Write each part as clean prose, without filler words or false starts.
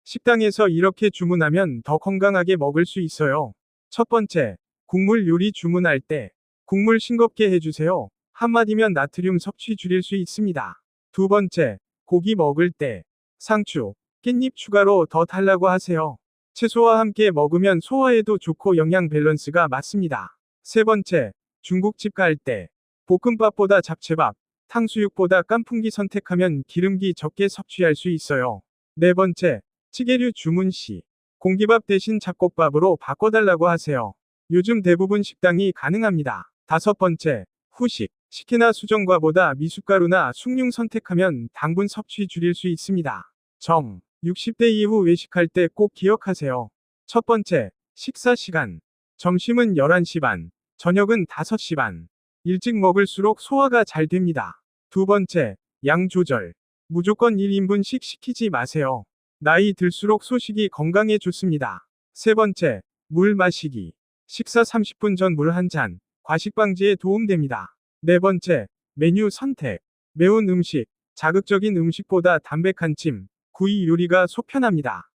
식당에서 이렇게 주문하면 더 건강하게 먹을 수 있어요. 첫 번째, 국물 요리 주문할 때 국물 싱겁게 해주세요. 한마디면 나트륨 섭취 줄일 수 있습니다. 두 번째, 고기 먹을 때 상추, 깻잎 추가로 더 달라고 하세요. 채소와 함께 먹으면 소화에도 좋고 영양 밸런스가 맞습니다. 세 번째, 중국집 갈 때 볶음밥보다 잡채밥, 탕수육보다 깐풍기 선택하면 기름기 적게 섭취할 수 있어요. 네 번째, 찌개류 주문 시 공기밥 대신 잡곡밥으로 바꿔달라고 하세요. 요즘 대부분 식당이 가능합니다. 다섯 번째, 후식. 식혜나 수정과보다 미숫가루나 숭늉 선택하면 당분 섭취 줄일 수 있습니다. 60대 이후 외식할 때 꼭 기억하세요. 첫 번째, 식사 시간. 점심은 11시 반, 저녁은 5시 반. 일찍 먹을수록 소화가 잘 됩니다. 두 번째, 양 조절. 무조건 1인분씩 시키지 마세요. 나이 들수록 소식이 건강에 좋습니다. 세 번째, 물 마시기. 식사 30분 전 물 한 잔, 과식 방지에 도움됩니다. 네 번째, 메뉴 선택. 매운 음식, 자극적인 음식보다 담백한 찜, 구이 요리가 속 편합니다.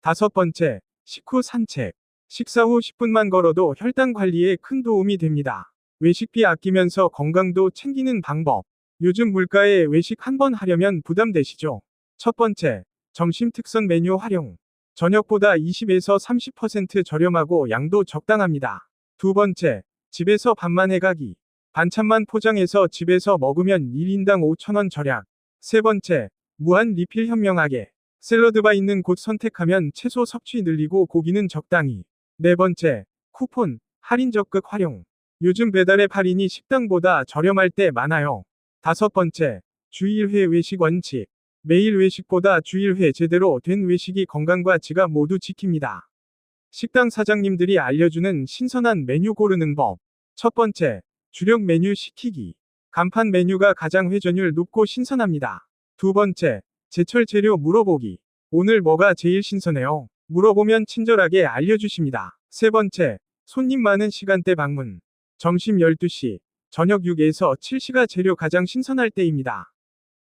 다섯 번째, 식후 산책. 식사 후 10분만 걸어도 혈당 관리에 큰 도움이 됩니다. 외식비 아끼면서 건강도 챙기는 방법. 요즘 물가에 외식 한 번 하려면 부담되시죠? 첫 번째, 점심 특선 메뉴 활용. 저녁보다 20에서 30% 저렴하고 양도 적당합니다. 두 번째, 집에서 밥만 해가기. 반찬만 포장해서 집에서 먹으면 1인당 5,000원 절약. 세 번째, 무한 리필 현명하게. 샐러드바 있는 곳 선택하면 채소 섭취 늘리고 고기는 적당히. 네 번째, 쿠폰, 할인 적극 활용. 요즘 배달앱 할인이 식당보다 저렴할 때 많아요. 다섯 번째, 주 1회 외식 원칙. 매일 외식보다 주 1회 제대로 된 외식이 건강과 지갑 모두 지킵니다. 식당 사장님들이 알려주는 신선한 메뉴 고르는 법. 첫 번째, 주력 메뉴 시키기. 간판 메뉴가 가장 회전율 높고 신선합니다. 두 번째, 제철 재료 물어보기. 오늘 뭐가 제일 신선해요? 물어보면 친절하게 알려주십니다. 세 번째, 손님 많은 시간대 방문. 점심 12시, 저녁 6에서 7시가 재료 가장 신선할 때입니다.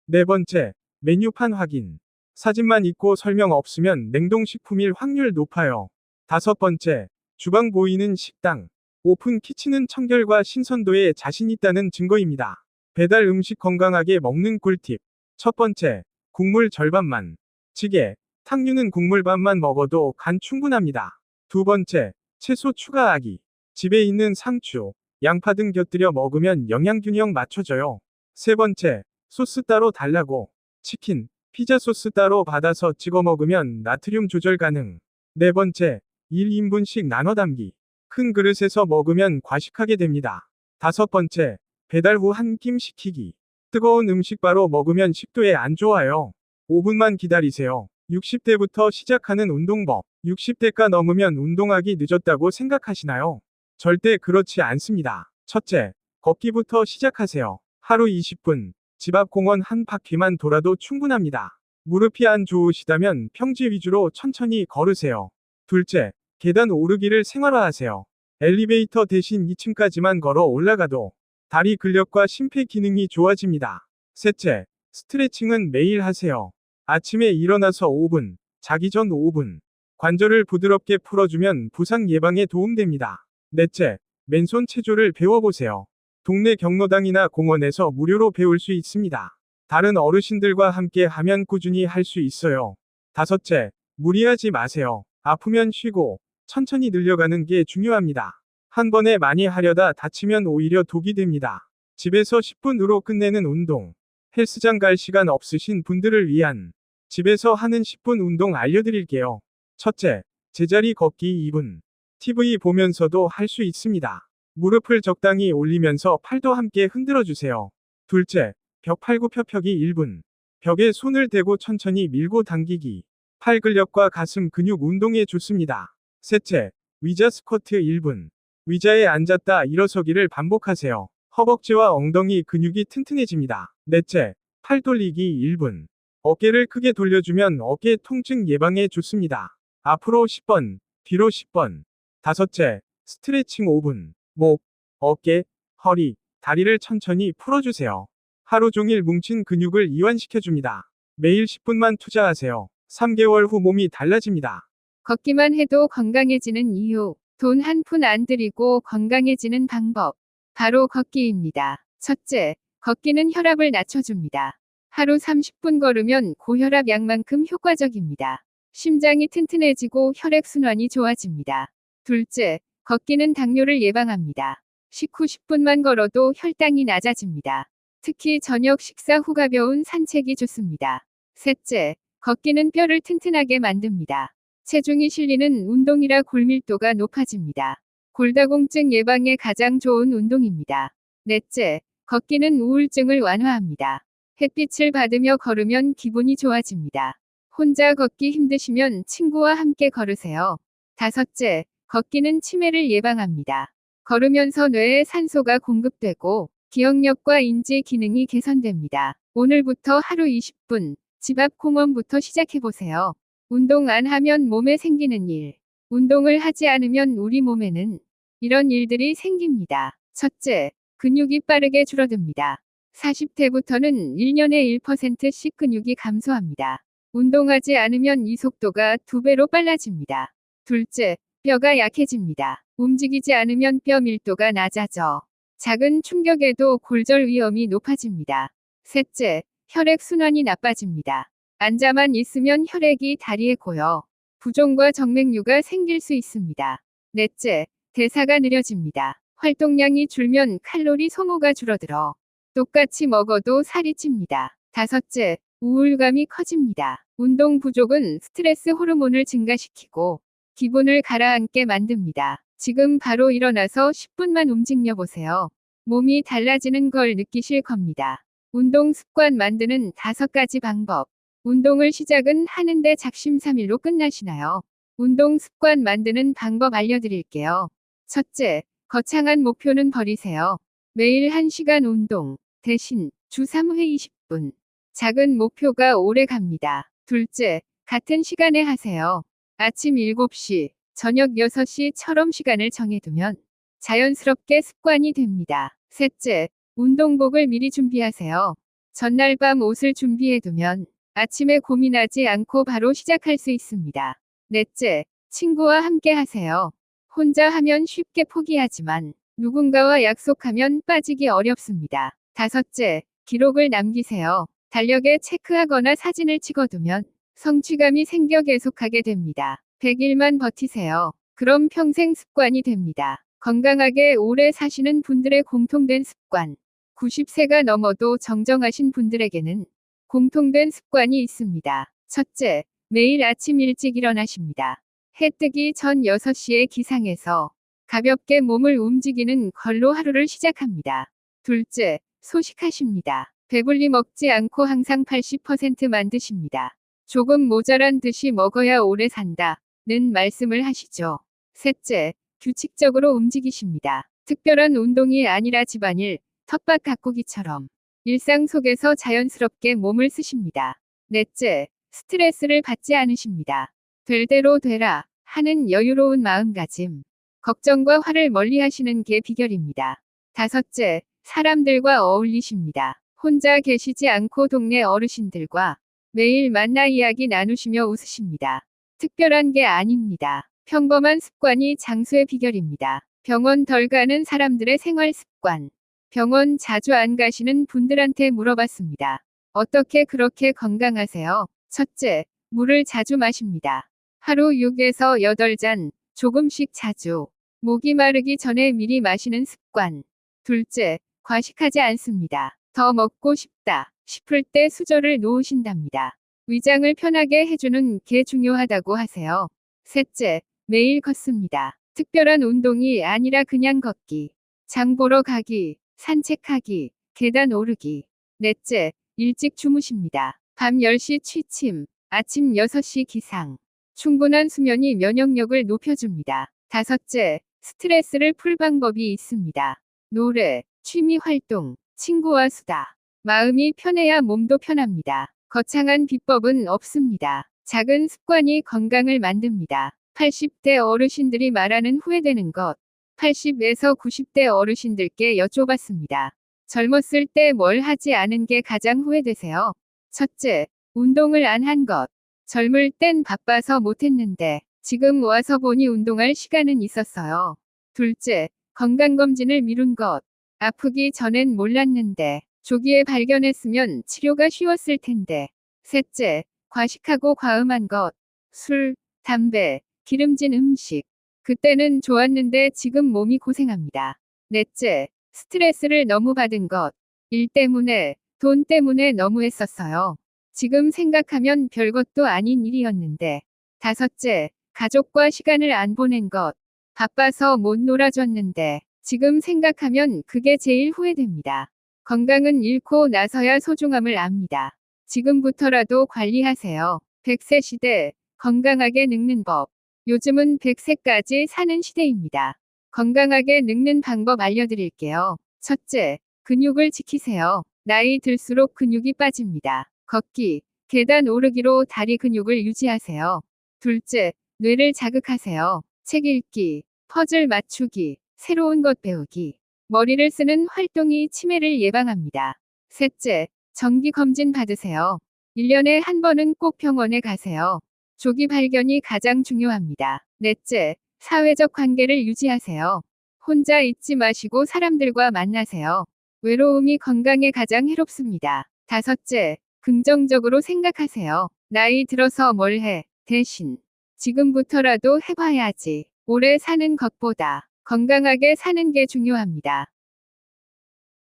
네 번째, 메뉴판 확인. 사진만 있고 설명 없으면 냉동식품일 확률 높아요. 다섯 번째, 주방 보이는 식당. 오픈 키친은 청결과 신선도에 자신 있다는 증거입니다. 배달 음식 건강하게 먹는 꿀팁. 첫 번째, 국물 절반만. 찌개, 탕류는 국물 반만 먹어도 간 충분합니다. 두 번째, 채소 추가하기. 집에 있는 상추, 양파 등 곁들여 먹으면 영양균형 맞춰져요. 세 번째, 소스 따로 달라고. 치킨, 피자 소스 따로 받아서 찍어 먹으면 나트륨 조절 가능. 네 번째, 1인분씩 나눠 담기. 큰 그릇에서 먹으면 과식하게 됩니다. 다섯 번째, 배달 후 한 끼 시키기. 뜨거운 음식 바로 먹으면 식도에 안 좋아요. 5분만 기다리세요. 60대부터 시작하는 운동법. 60대가 넘으면 운동하기 늦었다고 생각하시나요? 절대 그렇지 않습니다. 첫째, 걷기부터 시작하세요. 하루 20분, 집 앞 공원 한 바퀴만 돌아도 충분합니다. 무릎이 안 좋으시다면 평지 위주로 천천히 걸으세요. 둘째, 계단 오르기를 생활화하세요. 엘리베이터 대신 2층까지만 걸어 올라가도 다리 근력과 심폐 기능이 좋아집니다. 셋째, 스트레칭은 매일 하세요. 아침에 일어나서 5분, 자기 전 5분. 관절을 부드럽게 풀어주면 부상 예방에 도움됩니다. 넷째, 맨손 체조를 배워보세요. 동네 경로당이나 공원에서 무료로 배울 수 있습니다. 다른 어르신들과 함께 하면 꾸준히 할 수 있어요. 다섯째, 무리하지 마세요. 아프면 쉬고 천천히 늘려가는 게 중요합니다. 한 번에 많이 하려다 다치면 오히려 독이 됩니다. 집에서 10분으로 끝내는 운동. 헬스장 갈 시간 없으신 분들을 위한 집에서 하는 10분 운동 알려드릴게요. 첫째, 제자리 걷기 2분. TV 보면서도 할 수 있습니다. 무릎을 적당히 올리면서 팔도 함께 흔들어주세요. 둘째, 벽 팔굽혀펴기 1분. 벽에 손을 대고 천천히 밀고 당기기. 팔 근력과 가슴 근육 운동에 좋습니다. 셋째, 의자 스쿼트 1분. 의자에 앉았다 일어서기를 반복하세요. 허벅지와 엉덩이 근육이 튼튼해집니다. 넷째, 팔 돌리기 1분. 어깨를 크게 돌려주면 어깨 통증 예방에 좋습니다. 앞으로 10번, 뒤로 10번. 다섯째, 스트레칭 5분. 목, 어깨, 허리, 다리를 천천히 풀어주세요. 하루 종일 뭉친 근육을 이완시켜줍니다. 매일 10분만 투자하세요. 3개월 후 몸이 달라집니다. 걷기만 해도 건강해지는 이유. 돈 한 푼 안 들이고 건강해지는 방법. 바로 걷기입니다. 첫째, 걷기는 혈압을 낮춰줍니다. 하루 30분 걸으면 고혈압 약만큼 효과적입니다. 심장이 튼튼해지고 혈액순환이 좋아집니다. 둘째, 걷기는 당뇨를 예방합니다. 식후 10분만 걸어도 혈당이 낮아집니다. 특히 저녁 식사 후 가벼운 산책이 좋습니다. 셋째, 걷기는 뼈를 튼튼하게 만듭니다. 체중이 실리는 운동이라 골밀도가 높아집니다. 골다공증 예방에 가장 좋은 운동입니다. 넷째, 걷기는 우울증을 완화합니다. 햇빛을 받으며 걸으면 기분이 좋아집니다. 혼자 걷기 힘드시면 친구와 함께 걸으세요. 다섯째, 걷기는 치매를 예방합니다. 걸으면서 뇌에 산소가 공급되고 기억력과 인지 기능이 개선됩니다. 오늘부터 하루 20분, 집 앞 공원부터 시작해보세요. 운동 안 하면 몸에 생기는 일. 운동을 하지 않으면 우리 몸에는 이런 일들이 생깁니다. 첫째, 근육이 빠르게 줄어듭니다. 40대부터는 1년에 1%씩 근육이 감소합니다. 운동하지 않으면 이 속도가 2배로 빨라집니다. 둘째, 뼈가 약해집니다. 움직이지 않으면 뼈 밀도가 낮아져 작은 충격에도 골절 위험이 높아집니다. 셋째, 혈액 순환이 나빠집니다. 앉아만 있으면 혈액이 다리에 고여 부종과 정맥류가 생길 수 있습니다. 넷째, 대사가 느려집니다. 활동량이 줄면 칼로리 소모가 줄어들어 똑같이 먹어도 살이 찝니다. 다섯째, 우울감이 커집니다. 운동 부족은 스트레스 호르몬을 증가시키고 기분을 가라앉게 만듭니다. 지금 바로 일어나서 10분만 움직여 보세요. 몸이 달라지는 걸 느끼실 겁니다. 운동 습관 만드는 5가지 방법. 운동을 시작은 하는데 작심삼일로 끝나시나요? 운동 습관 만드는 방법 알려드릴게요. 첫째, 거창한 목표는 버리세요. 매일 1시간 운동 대신 주 3회 20분. 작은 목표가 오래 갑니다. 둘째, 같은 시간에 하세요. 아침 7시, 저녁 6시처럼 시간을 정해두면 자연스럽게 습관이 됩니다. 셋째, 운동복을 미리 준비하세요. 전날 밤 옷을 준비해두면 아침에 고민하지 않고 바로 시작할 수 있습니다. 넷째, 친구와 함께 하세요. 혼자 하면 쉽게 포기하지만 누군가와 약속하면 빠지기 어렵습니다. 다섯째, 기록을 남기세요. 달력에 체크하거나 사진을 찍어두면 성취감이 생겨 계속하게 됩니다. 100일만 버티세요. 그럼 평생 습관이 됩니다. 건강하게 오래 사시는 분들의 공통된 습관. 90세가 넘어도 정정하신 분들에게는 공통된 습관이 있습니다. 첫째, 매일 아침 일찍 일어나십니다. 해 뜨기 전 6시에 기상해서 가볍게 몸을 움직이는 걸로 하루를 시작합니다. 둘째, 소식하십니다. 배불리 먹지 않고 항상 80%만 드십니다. 조금 모자란 듯이 먹어야 오래 산다는 말씀을 하시죠. 셋째, 규칙적으로 움직이십니다. 특별한 운동이 아니라 집안일, 텃밭 가꾸기처럼 일상 속에서 자연스럽게 몸을 쓰십니다. 넷째, 스트레스를 받지 않으십니다. 될 대로 되라 하는 여유로운 마음가짐. 걱정과 화를 멀리 하시는 게 비결입니다. 다섯째, 사람들과 어울리십니다. 혼자 계시지 않고 동네 어르신들과 매일 만나 이야기 나누시며 웃으십니다. 특별한 게 아닙니다. 평범한 습관이 장수의 비결입니다. 병원 덜 가는 사람들의 생활 습관. 병원 자주 안 가시는 분들한테 물어봤습니다. 어떻게 그렇게 건강하세요? 첫째, 물을 자주 마십니다. 하루 6에서 8잔, 조금씩 자주. 목이 마르기 전에 미리 마시는 습관. 둘째, 과식하지 않습니다. 더 먹고 싶다 싶을 때 수저를 놓으신답니다. 위장을 편하게 해주는 게 중요하다고 하세요. 셋째, 매일 걷습니다. 특별한 운동이 아니라 그냥 걷기. 장 보러 가기, 산책하기, 계단 오르기. 넷째, 일찍 주무십니다. 밤 10시 취침, 아침 6시 기상. 충분한 수면이 면역력을 높여줍니다. 다섯째, 스트레스를 풀 방법이 있습니다. 노래, 취미 활동, 친구와 수다. 마음이 편해야 몸도 편합니다. 거창한 비법은 없습니다. 작은 습관이 건강을 만듭니다. 80대 어르신들이 말하는 후회되는 것. 80에서 90대 어르신들께 여쭤봤습니다. 젊었을 때 뭘 하지 않은 게 가장 후회되세요? 첫째, 운동을 안 한 것. 젊을 땐 바빠서 못했는데 지금 와서 보니 운동할 시간은 있었어요. 둘째, 건강검진을 미룬 것. 아프기 전엔 몰랐는데 조기에 발견했으면 치료가 쉬웠을 텐데. 셋째, 과식하고 과음한 것. 술, 담배, 기름진 음식. 그때는 좋았는데 지금 몸이 고생합니다. 넷째, 스트레스를 너무 받은 것. 일 때문에, 돈 때문에 너무 했었어요. 지금 생각하면 별것도 아닌 일이었는데. 다섯째, 가족과 시간을 안 보낸 것. 바빠서 못 놀아줬는데 지금 생각하면 그게 제일 후회됩니다. 건강은 잃고 나서야 소중함을 압니다. 지금부터라도 관리하세요. 100세 시대, 건강하게 늙는 법. 요즘은 100세까지 사는 시대입니다. 건강하게 늙는 방법 알려드릴게요. 첫째, 근육을 지키세요. 나이 들수록 근육이 빠집니다. 걷기, 계단 오르기로 다리 근육을 유지하세요. 둘째, 뇌를 자극하세요. 책 읽기, 퍼즐 맞추기, 새로운 것 배우기. 머리를 쓰는 활동이 치매를 예방합니다. 셋째, 정기 검진 받으세요. 1년에 한 번은 꼭 병원에 가세요. 조기 발견이 가장 중요합니다. 넷째, 사회적 관계를 유지하세요. 혼자 있지 마시고 사람들과 만나세요. 외로움이 건강에 가장 해롭습니다. 다섯째, 긍정적으로 생각하세요. 나이 들어서 뭘 해? 대신 지금부터라도 해봐야지. 오래 사는 것보다 건강하게 사는 게 중요합니다.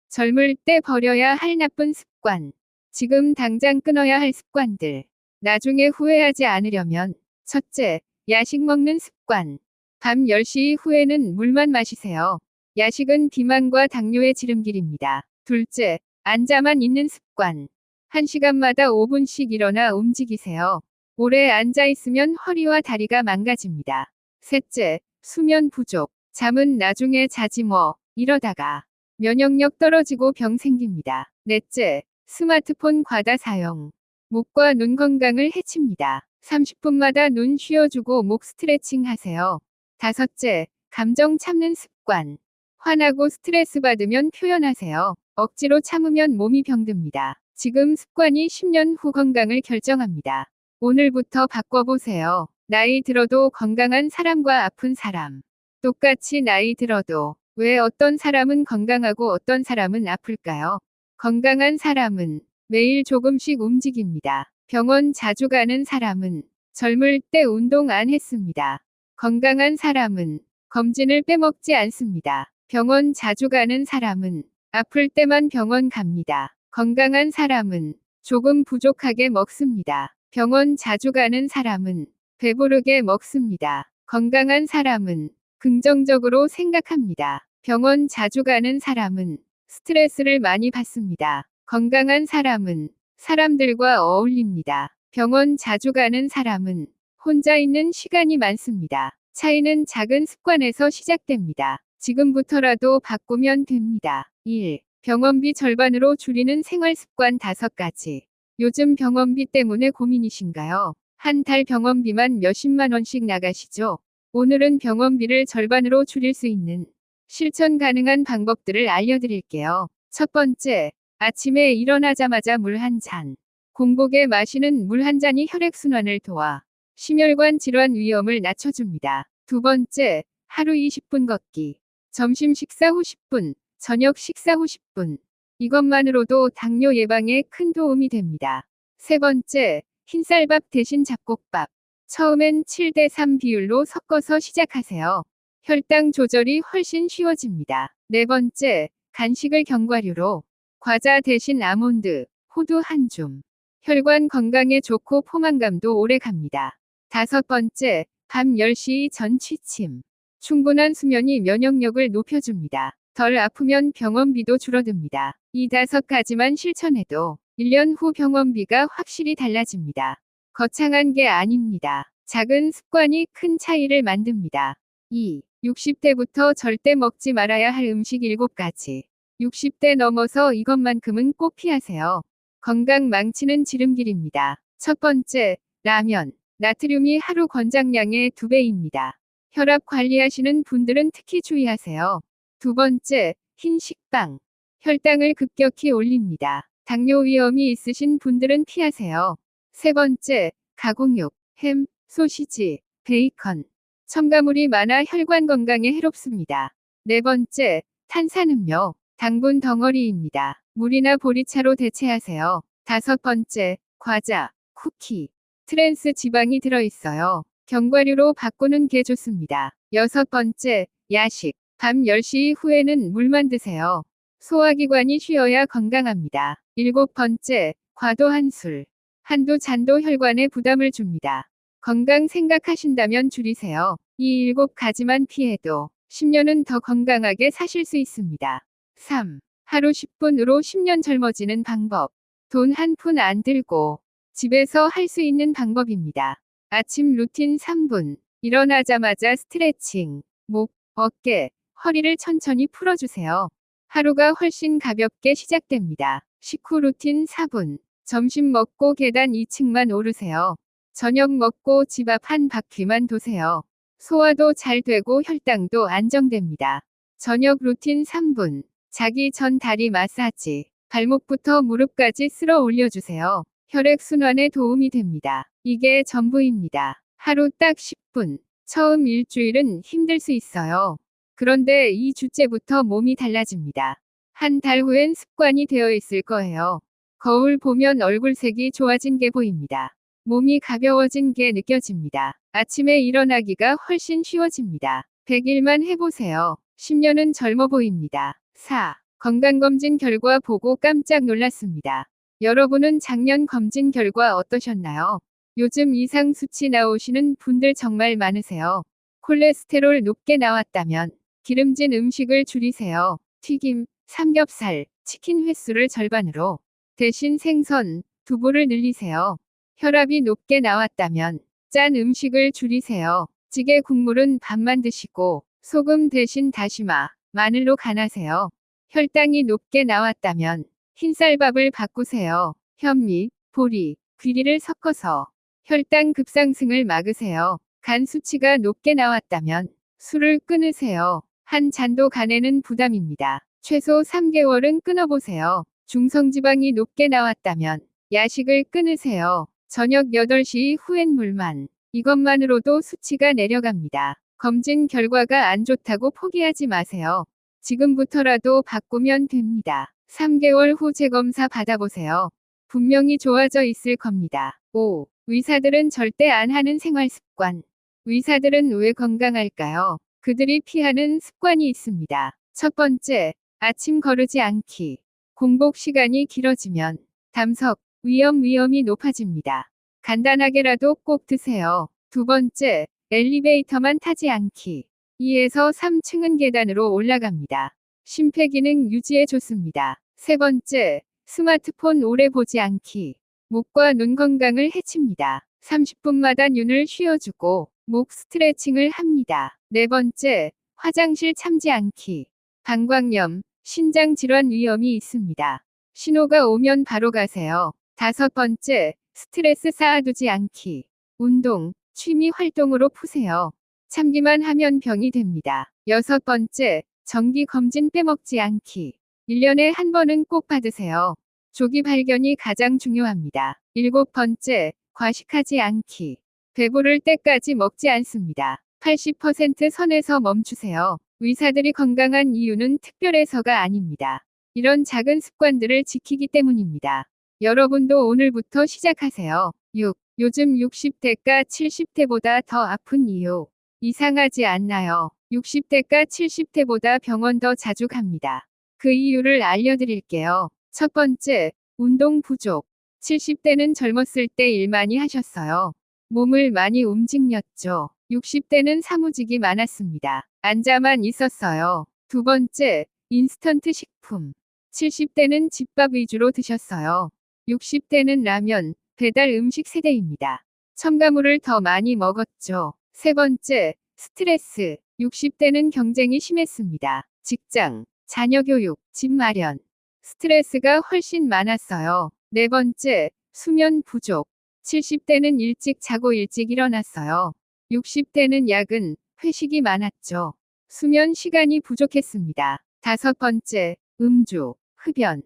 젊을 때 버려야 할 나쁜 습관. 지금 당장 끊어야 할 습관들. 나중에 후회하지 않으려면. 첫째, 야식 먹는 습관. 밤 10시 후에는 물만 마시세요. 야식은 비만과 당뇨의 지름길입니다. 둘째, 앉아만 있는 습관. 1시간마다 5분씩 일어나 움직이세요. 오래 앉아 있으면 허리와 다리가 망가집니다. 셋째, 수면 부족. 잠은 나중에 자지 뭐. 이러다가 면역력 떨어지고 병 생깁니다. 넷째, 스마트폰 과다 사용. 목과 눈 건강을 해칩니다. 30분마다 눈 쉬어주고 목 스트레칭 하세요. 다섯째, 감정 참는 습관. 화나고 스트레스 받으면 표현하세요. 억지로 참으면 몸이 병듭니다. 지금 습관이 10년 후 건강을 결정합니다. 오늘부터 바꿔보세요. 나이 들어도 건강한 사람과 아픈 사람. 똑같이 나이 들어도 왜 어떤 사람은 건강하고 어떤 사람은 아플까요? 건강한 사람은 매일 조금씩 움직입니다. 병원 자주 가는 사람은 젊을 때 운동 안 했습니다. 건강한 사람은 검진을 빼먹지 않습니다. 병원 자주 가는 사람은 아플 때만 병원 갑니다. 건강한 사람은 조금 부족하게 먹습니다. 병원 자주 가는 사람은 배부르게 먹습니다. 건강한 사람은 긍정적으로 생각합니다. 병원 자주 가는 사람은 스트레스를 많이 받습니다. 건강한 사람은 사람들과 어울립니다. 병원 자주 가는 사람은 혼자 있는 시간이 많습니다. 차이는 작은 습관에서 시작됩니다. 지금부터라도 바꾸면 됩니다. 1. 병원비 절반으로 줄이는 생활 습관 5가지. 요즘 병원비 때문에 고민이신가요? 한 달 병원비만 몇십만 원씩 나가시죠? 오늘은 병원비를 절반으로 줄일 수 있는 실천 가능한 방법들을 알려드릴게요. 첫 번째, 아침에 일어나자마자 물 한 잔. 공복에 마시는 물 한 잔이 혈액순환을 도와 심혈관 질환 위험을 낮춰줍니다. 두 번째, 하루 20분 걷기. 점심 식사 후 10분, 저녁 식사 후 10분. 이것만으로도 당뇨 예방에 큰 도움이 됩니다. 세 번째, 흰쌀밥 대신 잡곡밥. 처음엔 7대3 비율로 섞어서 시작하세요. 혈당 조절이 훨씬 쉬워집니다. 네 번째, 간식을 견과류로. 과자 대신 아몬드, 호두 한 줌. 혈관 건강에 좋고 포만감도 오래 갑니다. 다섯 번째, 밤 10시 전 취침. 충분한 수면이 면역력을 높여줍니다. 덜 아프면 병원비도 줄어듭니다. 이 5가지만 실천해도 1년 후 병원비가 확실히 달라집니다. 거창한 게 아닙니다. 작은 습관이 큰 차이를 만듭니다. 2. 60대부터 절대 먹지 말아야 할 음식 7가지. 60대 넘어서 이것만큼은 꼭 피하세요. 건강 망치는 지름길입니다. 첫 번째, 라면. 나트륨이 하루 권장량의 2배입니다. 혈압 관리하시는 분들은 특히 주의하세요. 두 번째, 흰 식빵. 혈당을 급격히 올립니다. 당뇨 위험이 있으신 분들은 피하세요. 세 번째, 가공육, 햄, 소시지, 베이컨. 첨가물이 많아 혈관 건강에 해롭습니다. 네 번째, 탄산음료, 당분 덩어리입니다. 물이나 보리차로 대체하세요. 다섯 번째, 과자, 쿠키, 트랜스 지방이 들어있어요. 견과류로 바꾸는 게 좋습니다. 여섯 번째, 야식, 밤 10시 이후에는 물만 드세요. 소화기관이 쉬어야 건강합니다. 일곱 번째, 과도한 술. 한두 잔도 혈관에 부담을 줍니다. 건강 생각하신다면 줄이세요. 이 일곱 가지만 피해도 10년은 더 건강하게 사실 수 있습니다. 3. 하루 10분으로 10년 젊어지는 방법. 돈 한 푼 안 들고 집에서 할 수 있는 방법입니다. 아침 루틴 3분. 일어나자마자 스트레칭. 목, 어깨, 허리를 천천히 풀어주세요. 하루가 훨씬 가볍게 시작됩니다. 식후 루틴 4분. 점심 먹고 계단 2층만 오르세요. 저녁 먹고 집 앞 한 바퀴만 도세요. 소화도 잘 되고 혈당도 안정됩니다. 저녁 루틴 3분. 자기 전 다리 마사지. 발목부터 무릎까지 쓸어 올려주세요. 혈액순환에 도움이 됩니다. 이게 전부입니다. 하루 딱 10분. 처음 일주일은 힘들 수 있어요. 그런데 2주째부터 몸이 달라집니다. 한 달 후엔 습관이 되어 있을 거예요. 거울 보면 얼굴색이 좋아진 게 보입니다. 몸이 가벼워진 게 느껴집니다. 아침에 일어나기가 훨씬 쉬워집니다. 100일만 해보세요. 10년은 젊어 보입니다. 4. 건강검진 결과 보고 깜짝 놀랐습니다. 여러분은 작년 검진 결과 어떠셨나요? 요즘 이상 수치 나오시는 분들 정말 많으세요. 콜레스테롤 높게 나왔다면 기름진 음식을 줄이세요. 튀김, 삼겹살, 치킨 횟수를 절반으로. 대신 생선, 두부를 늘리세요. 혈압이 높게 나왔다면 짠 음식을 줄이세요. 찌개 국물은 밥만 드시고 소금 대신 다시마, 마늘로 간하세요. 혈당이 높게 나왔다면 흰쌀밥을 바꾸세요. 현미, 보리, 귀리를 섞어서 혈당 급상승을 막으세요. 간 수치가 높게 나왔다면 술을 끊으세요. 한 잔도 간에는 부담입니다. 최소 3개월은 끊어보세요. 중성지방이 높게 나왔다면 야식을 끊으세요. 저녁 8시 후엔 물만. 이것만으로도 수치가 내려갑니다. 검진 결과가 안 좋다고 포기하지 마세요. 지금부터라도 바꾸면 됩니다. 3개월 후 재검사 받아보세요. 분명히 좋아져 있을 겁니다. 5. 의사들은 절대 안 하는 생활 습관. 의사들은 왜 건강할까요? 그들이 피하는 습관이 있습니다. 첫 번째, 아침 거르지 않기. 공복 시간이 길어지면 담석, 위험이 높아집니다. 간단하게라도 꼭 드세요. 두 번째, 엘리베이터만 타지 않기. 2에서 3층은 계단으로 올라갑니다. 심폐기능 유지에 좋습니다. 세 번째, 스마트폰 오래 보지 않기. 목과 눈 건강을 해칩니다. 30분마다 눈을 쉬어주고 목 스트레칭을 합니다. 네 번째, 화장실 참지 않기. 방광염, 신장 질환 위험이 있습니다. 신호가 오면 바로 가세요. 다섯 번째, 스트레스 쌓아두지 않기. 운동, 취미 활동으로 푸세요. 참기만 하면 병이 됩니다. 여섯 번째, 정기 검진 빼먹지 않기. 1년에 한 번은 꼭 받으세요. 조기 발견이 가장 중요합니다. 일곱 번째, 과식하지 않기. 배부를 때까지 먹지 않습니다. 80% 선에서 멈추세요. 의사들이 건강한 이유는 특별해서가 아닙니다. 이런 작은 습관들을 지키기 때문입니다. 여러분도 오늘부터 시작하세요. 6. 요즘 60대가 70대보다 더 아픈 이유. 이상하지 않나요? 60대가 70대보다 병원 더 자주 갑니다. 그 이유를 알려드릴게요. 첫 번째, 운동 부족. 70대는 젊었을 때 일 많이 하셨어요. 몸을 많이 움직였죠. 60대는 사무직이 많았습니다. 앉아만 있었어요. 두 번째, 인스턴트 식품. 70대는 집밥 위주로 드셨어요. 60대는 라면, 배달 음식 세대입니다. 첨가물을 더 많이 먹었죠. 세 번째, 스트레스. 60대는 경쟁이 심했습니다. 직장, 자녀 교육, 집 마련. 스트레스가 훨씬 많았어요. 네 번째, 수면 부족. 70대는 일찍 자고 일찍 일어났어요. 60대는 야근, 회식이 많았죠. 수면 시간이 부족했습니다. 다섯 번째, 음주, 흡연.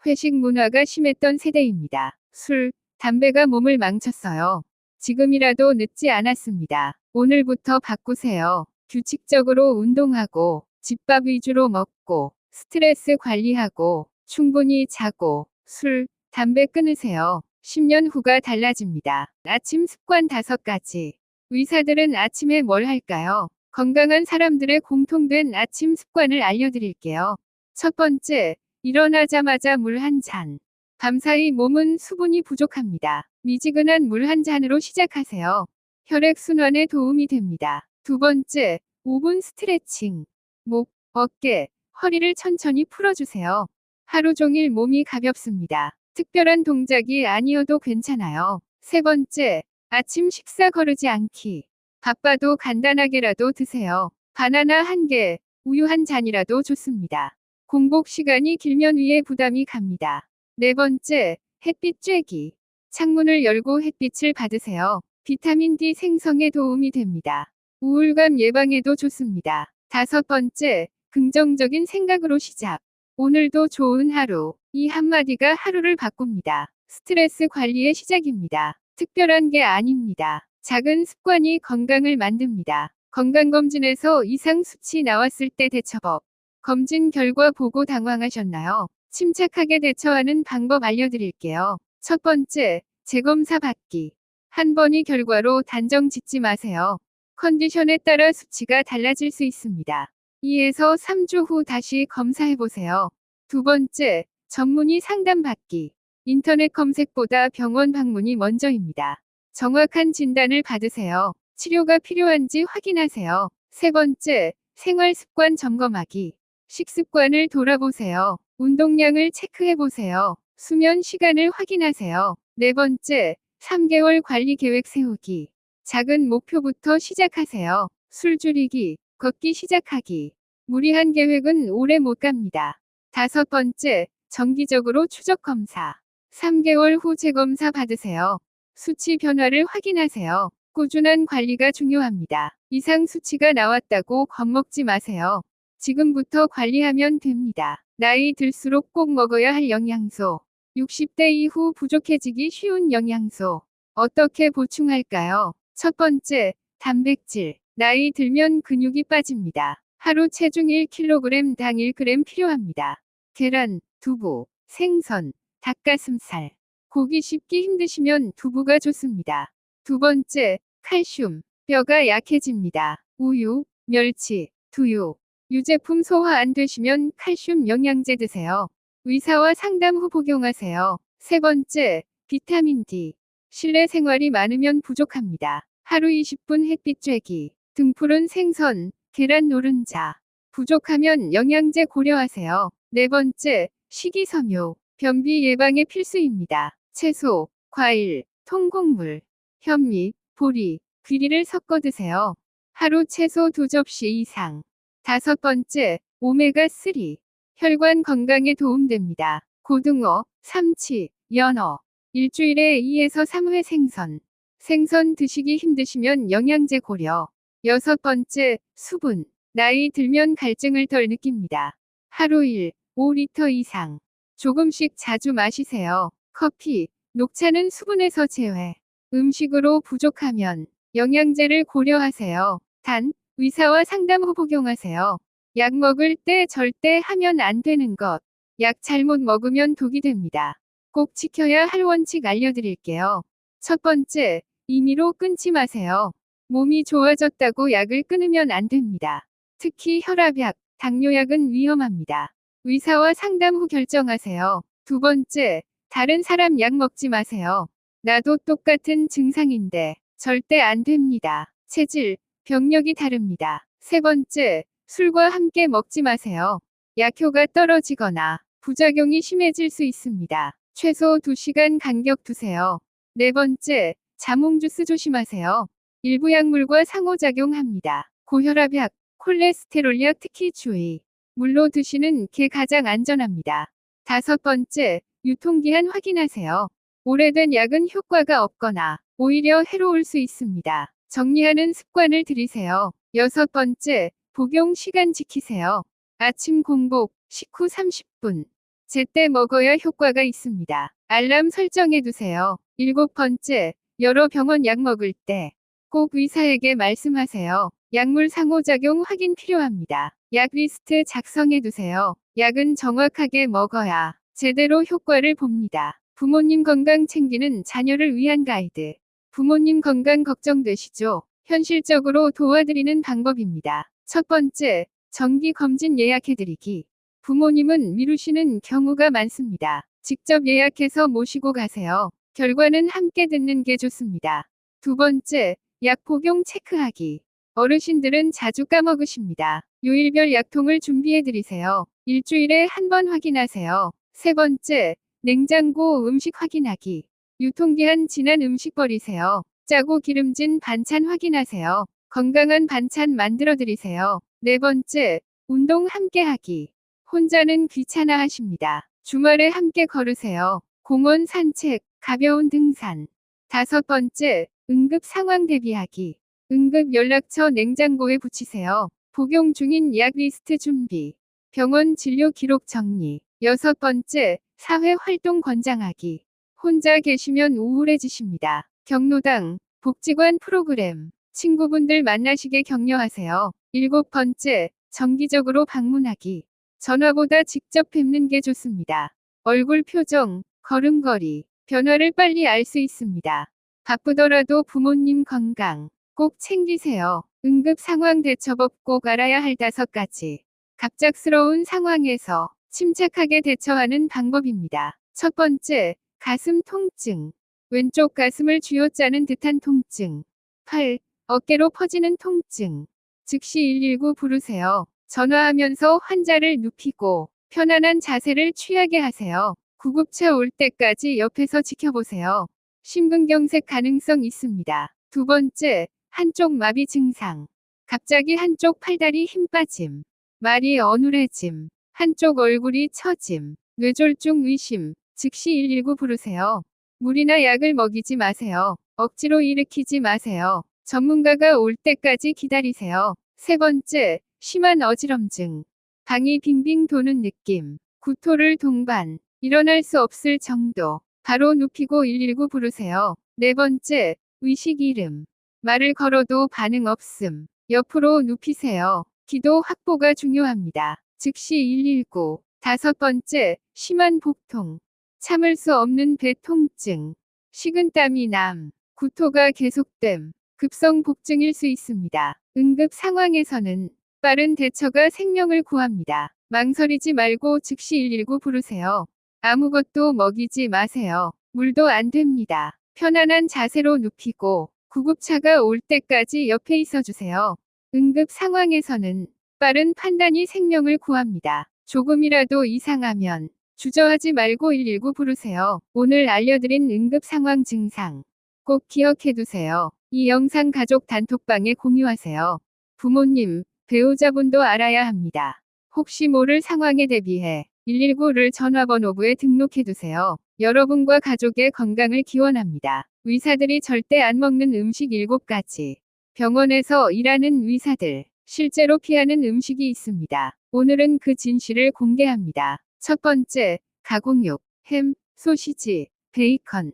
회식 문화가 심했던 세대입니다. 술, 담배가 몸을 망쳤어요. 지금이라도 늦지 않았습니다. 오늘부터 바꾸세요. 규칙적으로 운동하고, 집밥 위주로 먹고, 스트레스 관리하고, 충분히 자고, 술, 담배 끊으세요. 10년 후가 달라집니다. 아침 습관 5가지. 의사들은 아침에 뭘 할까요? 건강한 사람들의 공통된 아침 습관을 알려드릴게요. 첫 번째, 일어나자마자 물 한 잔. 밤사이 몸은 수분이 부족합니다. 미지근한 물 한 잔으로 시작하세요. 혈액순환에 도움이 됩니다. 두 번째, 5분 스트레칭. 목, 어깨, 허리를 천천히 풀어주세요. 하루 종일 몸이 가볍습니다. 특별한 동작이 아니어도 괜찮아요. 세 번째, 아침 식사 거르지 않기. 바빠도 간단하게라도 드세요. 바나나 1개, 우유 한 잔이라도 좋습니다. 공복 시간이 길면 위에 부담이 갑니다. 네 번째, 햇빛 쬐기. 창문을 열고 햇빛을 받으세요. 비타민 D 생성에 도움이 됩니다. 우울감 예방에도 좋습니다. 다섯 번째, 긍정적인 생각으로 시작. 오늘도 좋은 하루. 이 한마디가 하루를 바꿉니다. 스트레스 관리의 시작입니다. 특별한 게 아닙니다. 작은 습관이 건강을 만듭니다. 건강검진에서 이상 수치 나왔을 때 대처법. 검진 결과 보고 당황하셨나요? 침착하게 대처하는 방법 알려드릴게요. 첫 번째, 재검사 받기. 한 번의 결과로 단정 짓지 마세요. 컨디션에 따라 수치가 달라질 수 있습니다. 2에서 3주 후 다시 검사해보세요. 두 번째, 전문의 상담 받기. 인터넷 검색보다 병원 방문이 먼저입니다. 정확한 진단을 받으세요. 치료가 필요한지 확인하세요. 세 번째, 생활 습관 점검하기. 식습관을 돌아보세요. 운동량을 체크해보세요. 수면 시간을 확인하세요. 네 번째, 3개월 관리 계획 세우기. 작은 목표부터 시작하세요. 술 줄이기, 걷기 시작하기. 무리한 계획은 오래 못 갑니다. 다섯 번째, 정기적으로 추적 검사. 3개월 후 재검사 받으세요. 수치 변화를 확인하세요. 꾸준한 관리가 중요합니다. 이상 수치가 나왔다고 겁먹지 마세요. 지금부터 관리하면 됩니다. 나이 들수록 꼭 먹어야 할 영양소. 60대 이후 부족해지기 쉬운 영양소. 어떻게 보충할까요? 첫 번째, 단백질. 나이 들면 근육이 빠집니다. 하루 체중 1kg당 1g 필요합니다. 계란, 두부, 생선, 닭가슴살. 고기 씹기 힘드시면 두부가 좋습니다. 두 번째, 칼슘. 뼈가 약해집니다. 우유, 멸치, 두유. 유제품 소화 안 되시면 칼슘 영양제 드세요. 의사와 상담 후 복용하세요. 세 번째, 비타민 D. 실내 생활이 많으면 부족합니다. 하루 20분 햇빛 쬐기. 등푸른 생선, 계란 노른자. 부족하면 영양제 고려하세요. 네 번째, 식이섬유. 변비 예방에 필수입니다. 채소, 과일, 통곡물, 현미, 보리, 귀리를 섞어 드세요. 하루 최소 2접시 이상. 다섯 번째, 오메가3. 혈관 건강에 도움됩니다. 고등어, 삼치, 연어. 일주일에 2에서 3회 생선. 생선 드시기 힘드시면 영양제 고려. 여섯 번째, 수분. 나이 들면 갈증을 덜 느낍니다. 하루 1, 5리터 이상. 조금씩 자주 마시세요. 커피, 녹차는 수분에서 제외. 음식으로 부족하면 영양제를 고려하세요. 단, 의사와 상담 후 복용하세요. 약 먹을 때 절대 하면 안 되는 것. 약 잘못 먹으면 독이 됩니다. 꼭 지켜야 할 원칙 알려드릴게요. 첫 번째, 임의로 끊지 마세요. 몸이 좋아졌다고 약을 끊으면 안 됩니다. 특히 혈압약, 당뇨약은 위험합니다. 의사와 상담 후 결정하세요. 두 번째, 다른 사람 약 먹지 마세요. 나도 똑같은 증상인데 절대 안 됩니다. 체질, 병력이 다릅니다. 세 번째, 술과 함께 먹지 마세요. 약효가 떨어지거나 부작용이 심해질 수 있습니다. 최소 2시간 간격 두세요. 네 번째, 자몽 주스 조심하세요. 일부 약물과 상호작용합니다. 고혈압약, 콜레스테롤약 특히 주의. 물로 드시는 게 가장 안전합니다. 다섯 번째, 유통기한 확인하세요. 오래된 약은 효과가 없거나 오히려 해로울 수 있습니다. 정리하는 습관을 들이세요. 여섯 번째, 복용 시간 지키세요. 아침 공복, 식후 30분. 제때 먹어야 효과가 있습니다. 알람 설정해 두세요. 일곱 번째, 여러 병원 약 먹을 때 꼭 의사에게 말씀하세요. 약물 상호작용 확인 필요합니다. 약 리스트 작성해 두세요. 약은 정확하게 먹어야 제대로 효과를 봅니다. 부모님 건강 챙기는 자녀를 위한 가이드. 부모님 건강 걱정되시죠? 현실적으로 도와드리는 방법입니다. 첫 번째, 정기 검진 예약해드리기. 부모님은 미루시는 경우가 많습니다. 직접 예약해서 모시고 가세요. 결과는 함께 듣는 게 좋습니다. 두 번째, 약 복용 체크하기. 어르신들은 자주 까먹으십니다. 요일별 약통을 준비해드리세요. 일주일에 한 번 확인하세요. 세 번째, 냉장고 음식 확인하기. 유통기한 지난 음식 버리세요. 짜고 기름진 반찬 확인하세요. 건강한 반찬 만들어 드리세요. 네 번째, 운동 함께 하기. 혼자는 귀찮아 하십니다. 주말에 함께 걸으세요. 공원 산책, 가벼운 등산. 다섯 번째, 응급 상황 대비하기. 응급 연락처 냉장고에 붙이세요. 복용 중인 약 리스트 준비. 병원 진료 기록 정리. 여섯 번째, 사회 활동 권장하기. 혼자 계시면 우울해지십니다. 경로당, 복지관 프로그램. 친구분들 만나시게 격려하세요. 일곱 번째, 정기적으로 방문하기. 전화보다 직접 뵙는 게 좋습니다. 얼굴 표정, 걸음걸이, 변화를 빨리 알 수 있습니다. 바쁘더라도 부모님 건강 꼭 챙기세요. 응급 상황 대처법 꼭 알아야 할 5가지. 갑작스러운 상황에서 침착하게 대처하는 방법입니다. 첫 번째, 가슴 통증. 왼쪽 가슴을 쥐어짜는 듯한 통증. 팔, 어깨로 퍼지는 통증. 즉시 119 부르세요. 전화하면서 환자를 눕히고 편안한 자세를 취하게 하세요. 구급차 올 때까지 옆에서 지켜보세요. 심근경색 가능성 있습니다. 두 번째, 한쪽 마비 증상. 갑자기 한쪽 팔다리 힘 빠짐. 말이 어눌해짐. 한쪽 얼굴이 처짐. 뇌졸중 의심. 즉시 119 부르세요. 물이나 약을 먹이지 마세요. 억지로 일으키지 마세요. 전문가가 올 때까지 기다리세요. 세 번째, 심한 어지럼증. 방이 빙빙 도는 느낌. 구토를 동반. 일어날 수 없을 정도. 바로 눕히고 119 부르세요. 네 번째, 의식 잃음. 말을 걸어도 반응 없음. 옆으로 눕히세요. 기도 확보가 중요합니다. 즉시 119. 다섯 번째, 심한 복통. 참을 수 없는 배 통증. 식은땀이 남. 구토가 계속됨. 급성 복증일 수 있습니다. 응급 상황에서는 빠른 대처가 생명을 구합니다. 망설이지 말고 즉시 119 부르세요. 아무것도 먹이지 마세요. 물도 안 됩니다. 편안한 자세로 눕히고 구급차가 올 때까지 옆에 있어 주세요. 응급 상황에서는 빠른 판단이 생명을 구합니다. 조금이라도 이상하면 주저하지 말고 119 부르세요. 오늘 알려드린 응급 상황 증상 꼭 기억해 두세요. 이 영상 가족 단톡방에 공유하세요. 부모님, 배우자분도 알아야 합니다. 혹시 모를 상황에 대비해 119를 전화번호부에 등록해 두세요. 여러분과 가족의 건강을 기원합니다. 의사들이 절대 안 먹는 음식 7가지. 병원에서 일하는 의사들, 실제로 피하는 음식이 있습니다. 오늘은 그 진실을 공개합니다. 첫 번째, 가공육, 햄, 소시지, 베이컨.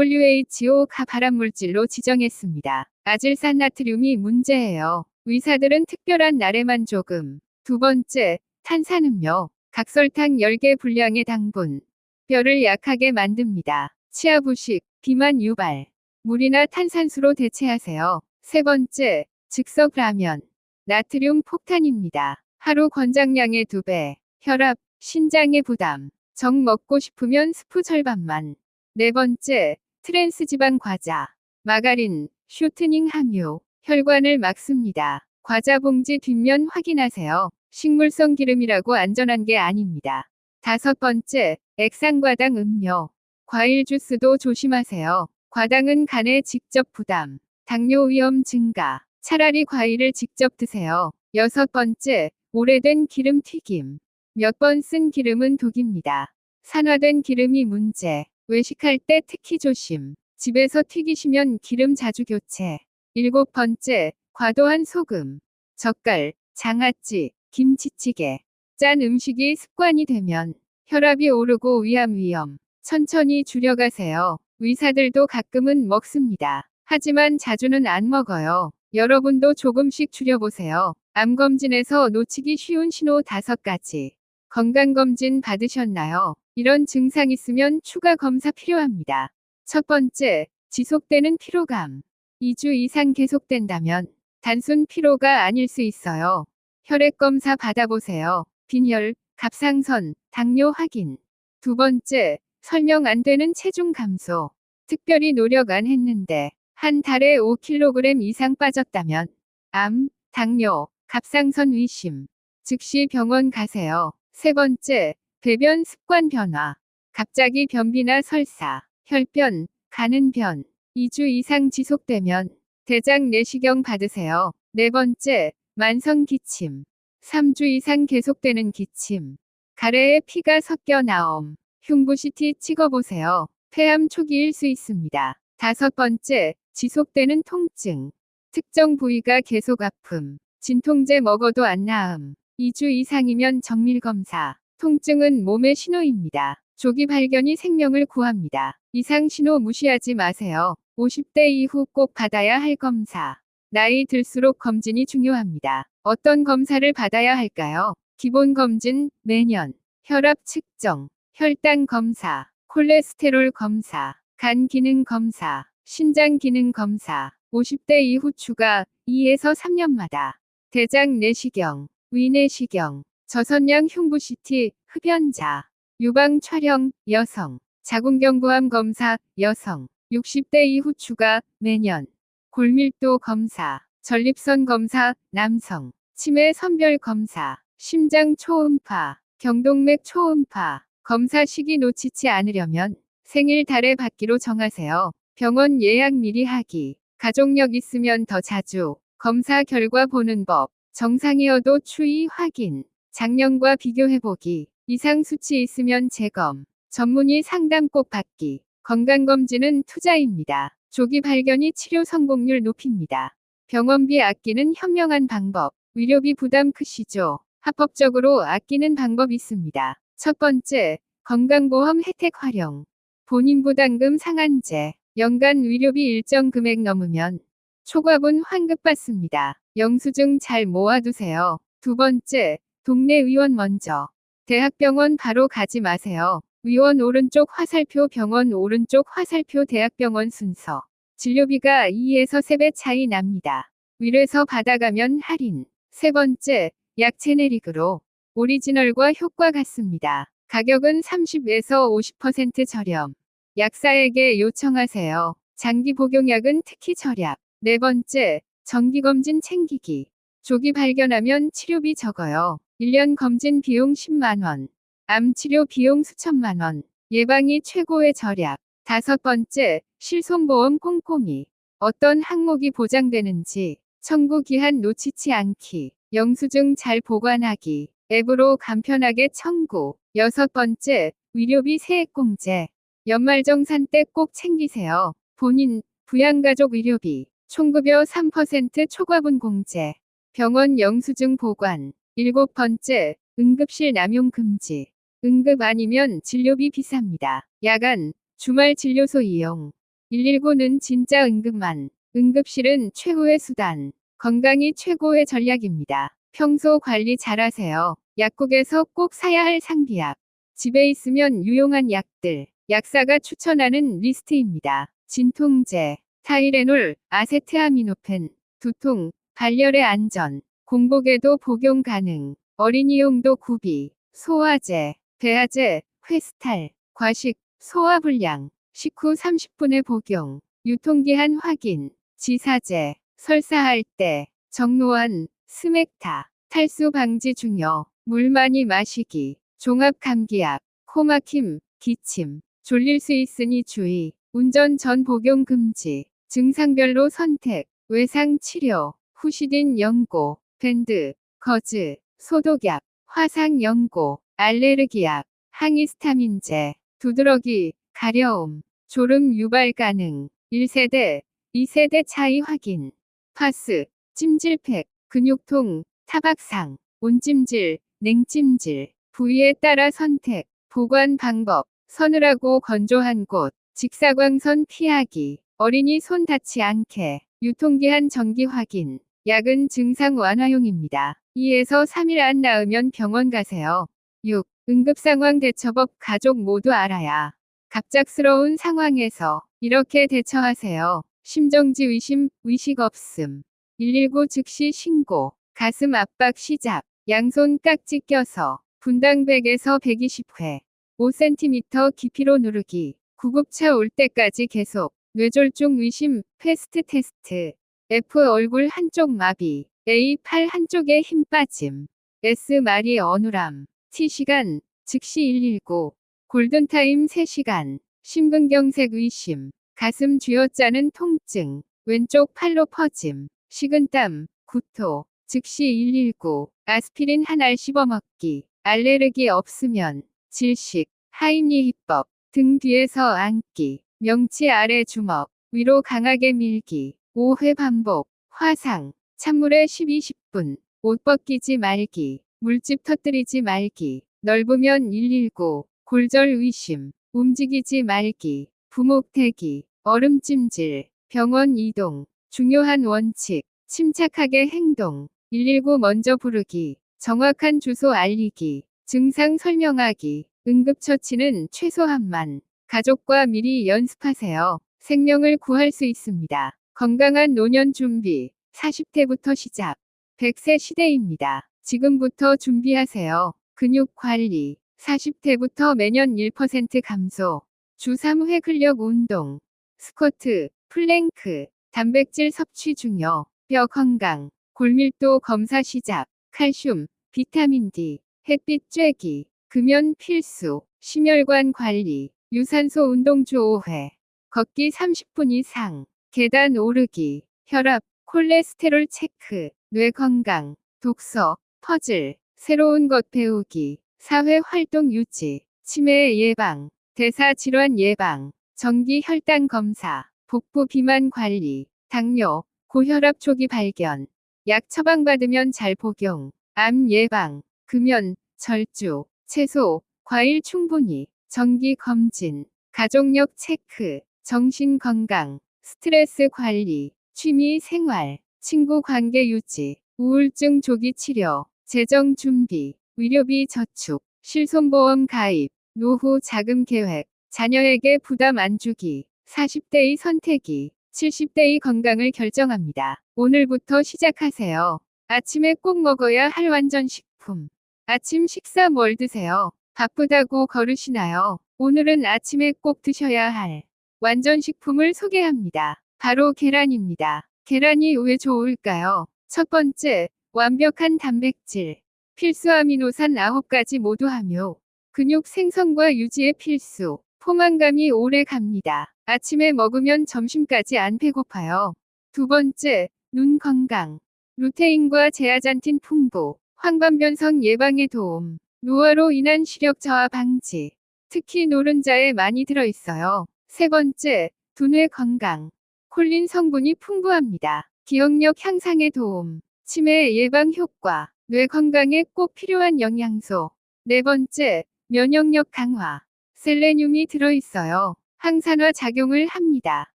WHO가 발암물질로 지정했습니다. 아질산 나트륨이 문제예요. 의사들은 특별한 날에만 조금. 두 번째, 탄산음료. 각설탕 10개 분량의 당분. 뼈를 약하게 만듭니다. 치아 부식, 비만 유발. 물이나 탄산수로 대체하세요. 세 번째, 즉석 라면. 나트륨 폭탄입니다. 하루 권장량의 2배. 혈압, 신장의 부담. 정 먹고 싶으면 스프 절반만. 네 번째, 트랜스지방 과자. 마가린, 쇼트닝 함유. 혈관을 막습니다. 과자 봉지 뒷면 확인하세요. 식물성 기름이라고 안전한 게 아닙니다. 다섯 번째, 액상과당 음료. 과일 주스도 조심하세요. 과당은 간에 직접 부담. 당뇨 위험 증가. 차라리 과일을 직접 드세요. 여섯 번째, 오래된 기름 튀김. 몇 번 쓴 기름은 독입니다. 산화된 기름이 문제. 외식할 때 특히 조심. 집에서 튀기시면 기름 자주 교체. 일곱 번째, 과도한 소금. 젓갈, 장아찌, 김치찌개. 짠 음식이 습관이 되면 혈압이 오르고 위암 위험. 천천히 줄여가세요. 의사들도 가끔은 먹습니다. 하지만 자주는 안 먹어요. 여러분도 조금씩 줄여보세요. 암검진에서 놓치기 쉬운 신호 5가지. 건강검진 받으셨나요? 이런 증상 있으면 추가 검사 필요합니다. 첫 번째, 지속되는 피로감. 2주 이상 계속된다면 단순 피로가 아닐 수 있어요. 혈액검사 받아보세요. 빈혈, 갑상선, 당뇨 확인. 두 번째, 설명 안 되는 체중 감소. 특별히 노력 안 했는데 한 달에 5kg 이상 빠졌다면 암, 당뇨, 갑상선 의심. 즉시 병원 가세요. 세 번째, 배변 습관 변화. 갑자기 변비나 설사, 혈변, 가는 변. 2주 이상 지속되면 대장 내시경 받으세요. 네 번째, 만성 기침. 3주 이상 계속되는 기침. 가래에 피가 섞여 나옴. 흉부 CT 찍어보세요. 폐암 초기일 수 있습니다. 다섯 번째, 지속되는 통증. 특정 부위가 계속 아픔. 진통제 먹어도 안 나음. 2주 이상이면 정밀검사. 통증은 몸의 신호입니다. 조기 발견이 생명을 구합니다. 이상 신호 무시하지 마세요. 50대 이후 꼭 받아야 할 검사. 나이 들수록 검진이 중요합니다. 어떤 검사를 받아야 할까요? 기본 검진, 매년. 혈압 측정, 혈당 검사, 콜레스테롤 검사, 간 기능 검사, 신장 기능 검사. 50대 이후 추가 2에서 3년마다. 대장 내시경, 위내시경, 저선양 흉부 CT, 흡연자, 유방 촬영, 여성, 자궁경부암 검사, 여성, 60대 이후 추가, 매년, 골밀도 검사, 전립선 검사, 남성, 치매 선별 검사, 심장 초음파, 경동맥 초음파, 검사 시기 놓치지 않으려면 생일 달에 받기로 정하세요. 병원 예약 미리 하기, 가족력 있으면 더 자주, 검사 결과 보는 법, 정상이어도 추이 확인, 작년과 비교해보기, 이상 수치 있으면 재검, 전문의 상담 꼭 받기. 건강검진은 투자입니다. 조기 발견이 치료 성공률 높입니다. 병원비 아끼는 현명한 방법. 의료비 부담 크시죠? 합법적으로 아끼는 방법 있습니다. 첫 번째, 건강보험 혜택 활용. 본인 부담금 상한제. 연간 의료비 일정 금액 넘으면 초과분 환급받습니다. 영수증 잘 모아두세요. 두 번째, 동네 의원 먼저. 대학병원 바로 가지 마세요. 의원 오른쪽 화살표, 병원 오른쪽 화살표, 대학병원 순서. 진료비가 2에서 3배 차이 납니다. 위례서 받아가면 할인. 세 번째, 약 제네릭으로. 오리지널과 효과 같습니다. 가격은 30에서 50% 저렴. 약사에게 요청하세요. 장기 복용약은 특히 절약. 네 번째, 정기검진 챙기기. 조기 발견하면 치료비 적어요. 1년 검진 비용 10만원. 암 치료 비용 수천만원. 예방이 최고의 절약. 다섯 번째, 실손보험 꼼꼼히. 어떤 항목이 보장되는지 청구 기한 놓치지 않기. 영수증 잘 보관하기. 앱으로 간편하게 청구. 여섯 번째, 의료비 세액공제. 연말정산 때 꼭 챙기세요. 본인, 부양가족 의료비. 총급여 3% 초과분 공제. 병원 영수증 보관. 일곱 번째, 응급실 남용 금지. 응급 아니면 진료비 비쌉니다. 야간, 주말 진료소 이용. 119는 진짜 응급만. 응급실은 최후의 수단. 건강이 최고의 전략입니다. 평소 관리 잘하세요. 약국에서 꼭 사야 할 상비약. 집에 있으면 유용한 약들. 약사가 추천하는 리스트입니다. 진통제, 타이레놀, 아세트아미노펜, 두통, 발열의 안전, 공복에도 복용 가능. 어린이용도 구비, 소화제, 배아제, 회스탈, 과식, 소화불량, 식후 30분의 복용, 유통기한 확인, 지사제, 설사할 때, 정로환, 스맥타, 탈수 방지 중요, 물 많이 마시기, 종합감기약, 코막힘, 기침, 졸릴 수 있으니 주의, 운전 전 복용 금지, 증상별로 선택, 외상 치료, 후시딘 연고, 밴드, 거즈, 소독약, 화상 연고, 알레르기약, 항히스타민제, 두드러기, 가려움, 졸음 유발 가능, 1세대, 2세대 차이 확인, 파스, 찜질팩, 근육통, 타박상, 온찜질, 냉찜질, 부위에 따라 선택, 보관 방법, 서늘하고 건조한 곳, 직사광선 피하기, 어린이 손 닿지 않게, 유통기한 정기 확인, 약은 증상 완화용입니다. 2에서 3일 안 나으면 병원 가세요. 6. 응급상황 대처법 가족 모두 알아야. 갑작스러운 상황에서 이렇게 대처하세요. 심정지 의심, 의식 없음. 119 즉시 신고, 가슴 압박 시작, 양손 깍지 껴서, 분당 100에서 120회, 5cm 깊이로 누르기, 구급차 올 때까지 계속, 뇌졸중 의심, 패스트 테스트, F 얼굴 한쪽 마비, A 팔 한쪽에 힘 빠짐, S 말이 어눌함, T 시간, 즉시 119, 골든타임 3시간, 심근경색 의심, 가슴 쥐어짜는 통증, 왼쪽 팔로 퍼짐, 식은땀, 구토, 즉시 119, 아스피린 한 알 씹어먹기, 알레르기 없으면, 질식, 하임리히법, 등 뒤에서 안기, 명치 아래 주먹, 위로 강하게 밀기, 5회 반복, 화상, 찬물에 12-10분, 옷 벗기지 말기, 물집 터뜨리지 말기, 넓으면 119, 골절 의심, 움직이지 말기, 부목대기, 얼음찜질, 병원 이동, 중요한 원칙, 침착하게 행동, 119 먼저 부르기, 정확한 주소 알리기, 증상 설명하기, 응급처치는 최소한만, 가족과 미리 연습하세요. 생명을 구할 수 있습니다. 건강한 노년 준비, 40대부터 시작. 100세 시대입니다. 지금부터 준비하세요. 근육 관리, 40대부터 매년 1% 감소. 주 3회 근력 운동, 스쿼트, 플랭크, 단백질 섭취 중요. 뼈 건강, 골밀도 검사 시작. 칼슘, 비타민 D, 햇빛 쬐기, 금연 필수. 심혈관 관리, 유산소 운동 주 5회. 걷기 30분 이상. 계단 오르기, 혈압, 콜레스테롤 체크, 뇌 건강, 독서, 퍼즐, 새로운 것 배우기, 사회 활동 유지, 치매 예방, 대사 질환 예방, 정기 혈당 검사, 복부 비만 관리, 당뇨, 고혈압 초기 발견, 약 처방받으면 잘 복용, 암 예방, 금연, 절주, 채소, 과일 충분히, 정기 검진, 가족력 체크, 정신 건강, 스트레스 관리, 취미 생활, 친구 관계 유지, 우울증 조기 치료, 재정 준비, 의료비 저축, 실손보험 가입, 노후 자금 계획, 자녀에게 부담 안 주기, 40대의 선택이 70대의 건강을 결정합니다. 오늘부터 시작하세요. 아침에 꼭 먹어야 할 완전식품. 아침 식사 뭘 드세요? 바쁘다고 거르시나요? 오늘은 아침에 꼭 드셔야 할 완전식품을 소개합니다. 바로 계란입니다. 계란이 왜 좋을까요? 첫 번째, 완벽한 단백질. 필수 아미노산 9가지 모두 함유. 근육 생성과 유지에 필수. 포만감이 오래 갑니다. 아침에 먹으면 점심까지 안 배고파요. 두 번째, 눈 건강. 루테인과 제아잔틴 풍부. 황반변성 예방에 도움. 노화로 인한 시력 저하 방지. 특히 노른자에 많이 들어있어요. 세 번째, 두뇌 건강. 콜린 성분이 풍부합니다. 기억력 향상에 도움. 치매 예방 효과. 뇌 건강에 꼭 필요한 영양소. 네 번째, 면역력 강화. 셀레늄이 들어있어요. 항산화 작용을 합니다.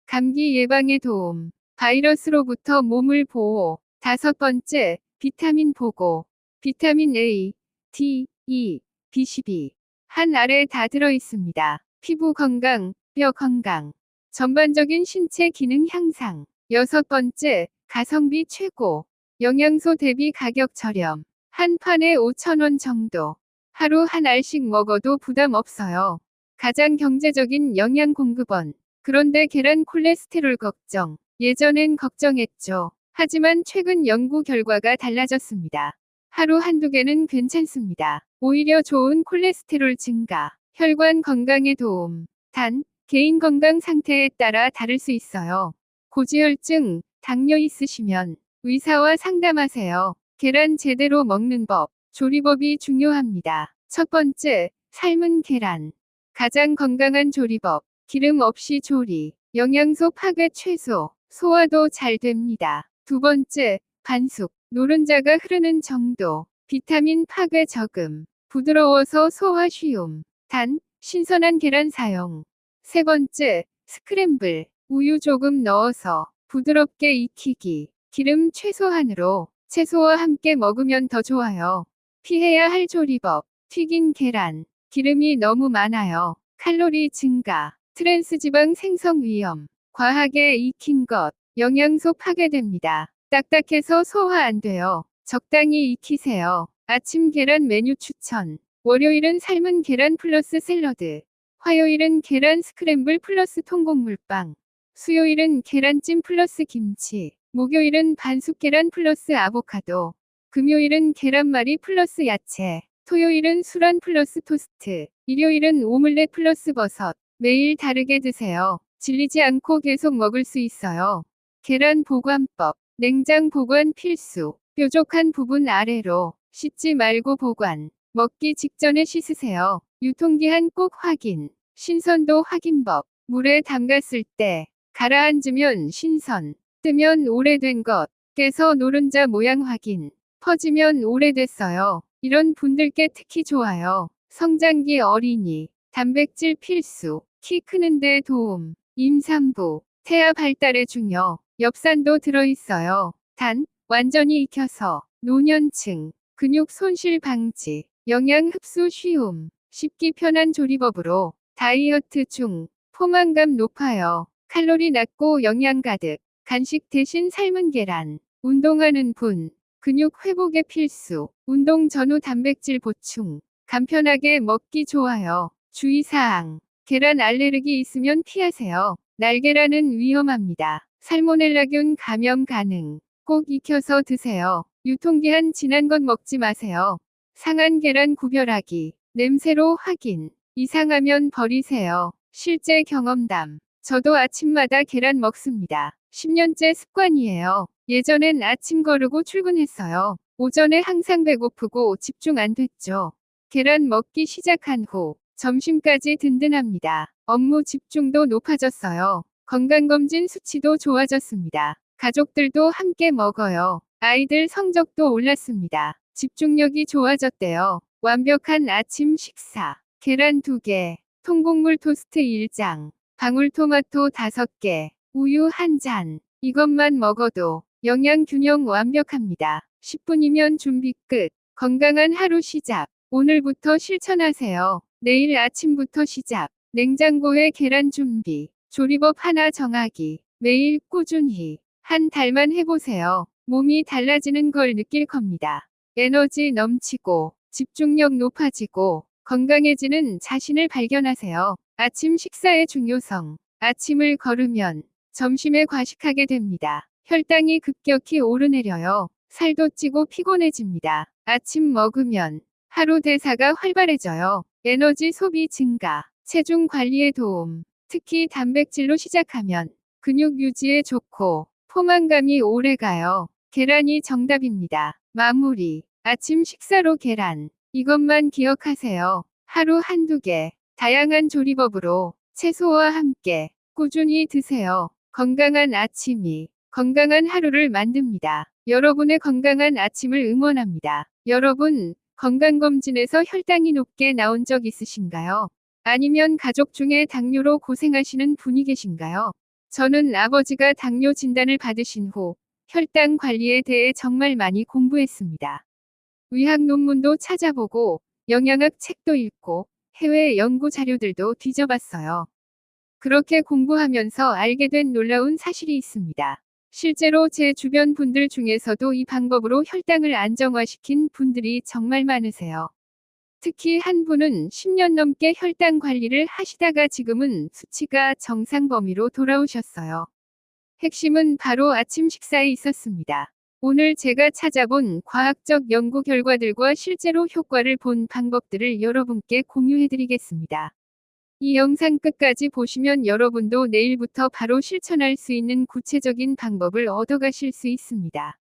감기 예방에 도움. 바이러스로부터 몸을 보호. 다섯 번째, 비타민 보고. 비타민 A, D, E, B12. 한 알에 다 들어있습니다. 피부 건강, 뼈 건강. 전반적인 신체 기능 향상. 여섯 번째, 가성비 최고. 영양소 대비 가격 저렴. 한 판에 5,000원 정도. 하루 한 알씩 먹어도 부담 없어요. 가장 경제적인 영양 공급원. 그런데 계란 콜레스테롤 걱정. 예전엔 걱정했죠. 하지만 최근 연구 결과가 달라졌습니다. 하루 한두 개는 괜찮습니다. 오히려 좋은 콜레스테롤 증가, 혈관 건강에 도움. 단, 개인 건강 상태에 따라 다를 수 있어요. 고지혈증, 당뇨 있으시면 의사와 상담하세요. 계란 제대로 먹는 법, 조리법이 중요합니다. 첫 번째, 삶은 계란. 가장 건강한 조리법, 기름 없이 조리, 영양소 파괴 최소, 소화도 잘 됩니다. 두 번째, 반숙, 노른자가 흐르는 정도, 비타민 파괴 적음, 부드러워서 소화 쉬움. 단, 신선한 계란 사용. 세 번째, 스크램블. 우유 조금 넣어서 부드럽게 익히기. 기름 최소한으로 채소와 함께 먹으면 더 좋아요. 피해야 할 조리법. 튀긴 계란. 기름이 너무 많아요. 칼로리 증가. 트랜스지방 생성 위험. 과하게 익힌 것. 영양소 파괴됩니다. 딱딱해서 소화 안 돼요. 적당히 익히세요. 아침 계란 메뉴 추천. 월요일은 삶은 계란 플러스 샐러드. 화요일은 계란 스크램블 플러스 통곡물빵. 수요일은 계란찜 플러스 김치. 목요일은 반숙 계란 플러스 아보카도. 금요일은 계란말이 플러스 야채. 토요일은 수란 플러스 토스트. 일요일은 오믈렛 플러스 버섯. 매일 다르게 드세요. 질리지 않고 계속 먹을 수 있어요. 계란 보관법. 냉장 보관 필수. 뾰족한 부분 아래로 씻지 말고 보관. 먹기 직전에 씻으세요. 유통기한 꼭 확인. 신선도 확인법. 물에 담갔을 때 가라앉으면 신선, 뜨면 오래된 것, 깨서 노른자 모양 확인, 퍼지면 오래됐어요. 이런 분들께 특히 좋아요. 성장기 어린이, 단백질 필수, 키 크는데 도움, 임산부, 태아 발달에 중요, 엽산도 들어있어요. 단, 완전히 익혀서, 노년층, 근육 손실 방지, 영양 흡수 쉬움, 쉽기 편한 조리법으로, 다이어트 중, 포만감 높아요. 칼로리 낮고 영양 가득. 간식 대신 삶은 계란. 운동하는 분. 근육 회복에 필수. 운동 전후 단백질 보충. 간편하게 먹기 좋아요. 주의사항. 계란 알레르기 있으면 피하세요. 날계란은 위험합니다. 살모넬라균 감염 가능. 꼭 익혀서 드세요. 유통기한 지난 것 먹지 마세요. 상한 계란 구별하기. 냄새로 확인. 이상하면 버리세요. 실제 경험담. 저도 아침마다 계란 먹습니다. 10년째 습관이에요. 예전엔 아침 거르고 출근했어요. 오전에 항상 배고프고 집중 안 됐죠. 계란 먹기 시작한 후 점심까지 든든합니다. 업무 집중도 높아졌어요. 건강검진 수치도 좋아졌습니다. 가족들도 함께 먹어요. 아이들 성적도 올랐습니다. 집중력이 좋아졌대요. 완벽한 아침 식사. 계란 2개, 통곡물 토스트 1장, 방울토마토 5개, 우유 1잔. 이것만 먹어도 영양 균형 완벽합니다. 10분이면 준비 끝. 건강한 하루 시작. 오늘부터 실천하세요. 내일 아침부터 시작. 냉장고에 계란 준비. 조리법 하나 정하기. 매일 꾸준히. 한 달만 해보세요. 몸이 달라지는 걸 느낄 겁니다. 에너지 넘치고, 집중력 높아지고, 건강해지는 자신을 발견하세요. 아침 식사의 중요성. 아침을 거르면 점심에 과식하게 됩니다. 혈당이 급격히 오르내려요. 살도 찌고 피곤해집니다. 아침 먹으면 하루 대사가 활발해져요. 에너지 소비 증가. 체중 관리에 도움. 특히 단백질로 시작하면 근육 유지에 좋고 포만감이 오래가요. 계란이 정답입니다. 마무리. 아침 식사로 계란. 이것만 기억하세요. 하루 한두 개. 다양한 조리법으로 채소와 함께 꾸준히 드세요. 건강한 아침이 건강한 하루를 만듭니다. 여러분의 건강한 아침을 응원합니다. 여러분, 건강검진에서 혈당이 높게 나온 적 있으신가요? 아니면 가족 중에 당뇨로 고생하시는 분이 계신가요? 저는 아버지가 당뇨 진단을 받으신 후 혈당 관리에 대해 정말 많이 공부했습니다. 의학 논문도 찾아보고 영양학 책도 읽고 해외 연구 자료들도 뒤져봤어요. 그렇게 공부하면서 알게 된 놀라운 사실이 있습니다. 실제로 제 주변 분들 중에서도 이 방법으로 혈당을 안정화시킨 분들이 정말 많으세요. 특히 한 분은 10년 넘게 혈당 관리를 하시다가 지금은 수치가 정상 범위로 돌아오셨어요. 핵심은 바로 아침 식사에 있었습니다. 오늘 제가 찾아본 과학적 연구 결과들과 실제로 효과를 본 방법들을 여러분께 공유해드리겠습니다. 이 영상 끝까지 보시면 여러분도 내일부터 바로 실천할 수 있는 구체적인 방법을 얻어가실 수 있습니다.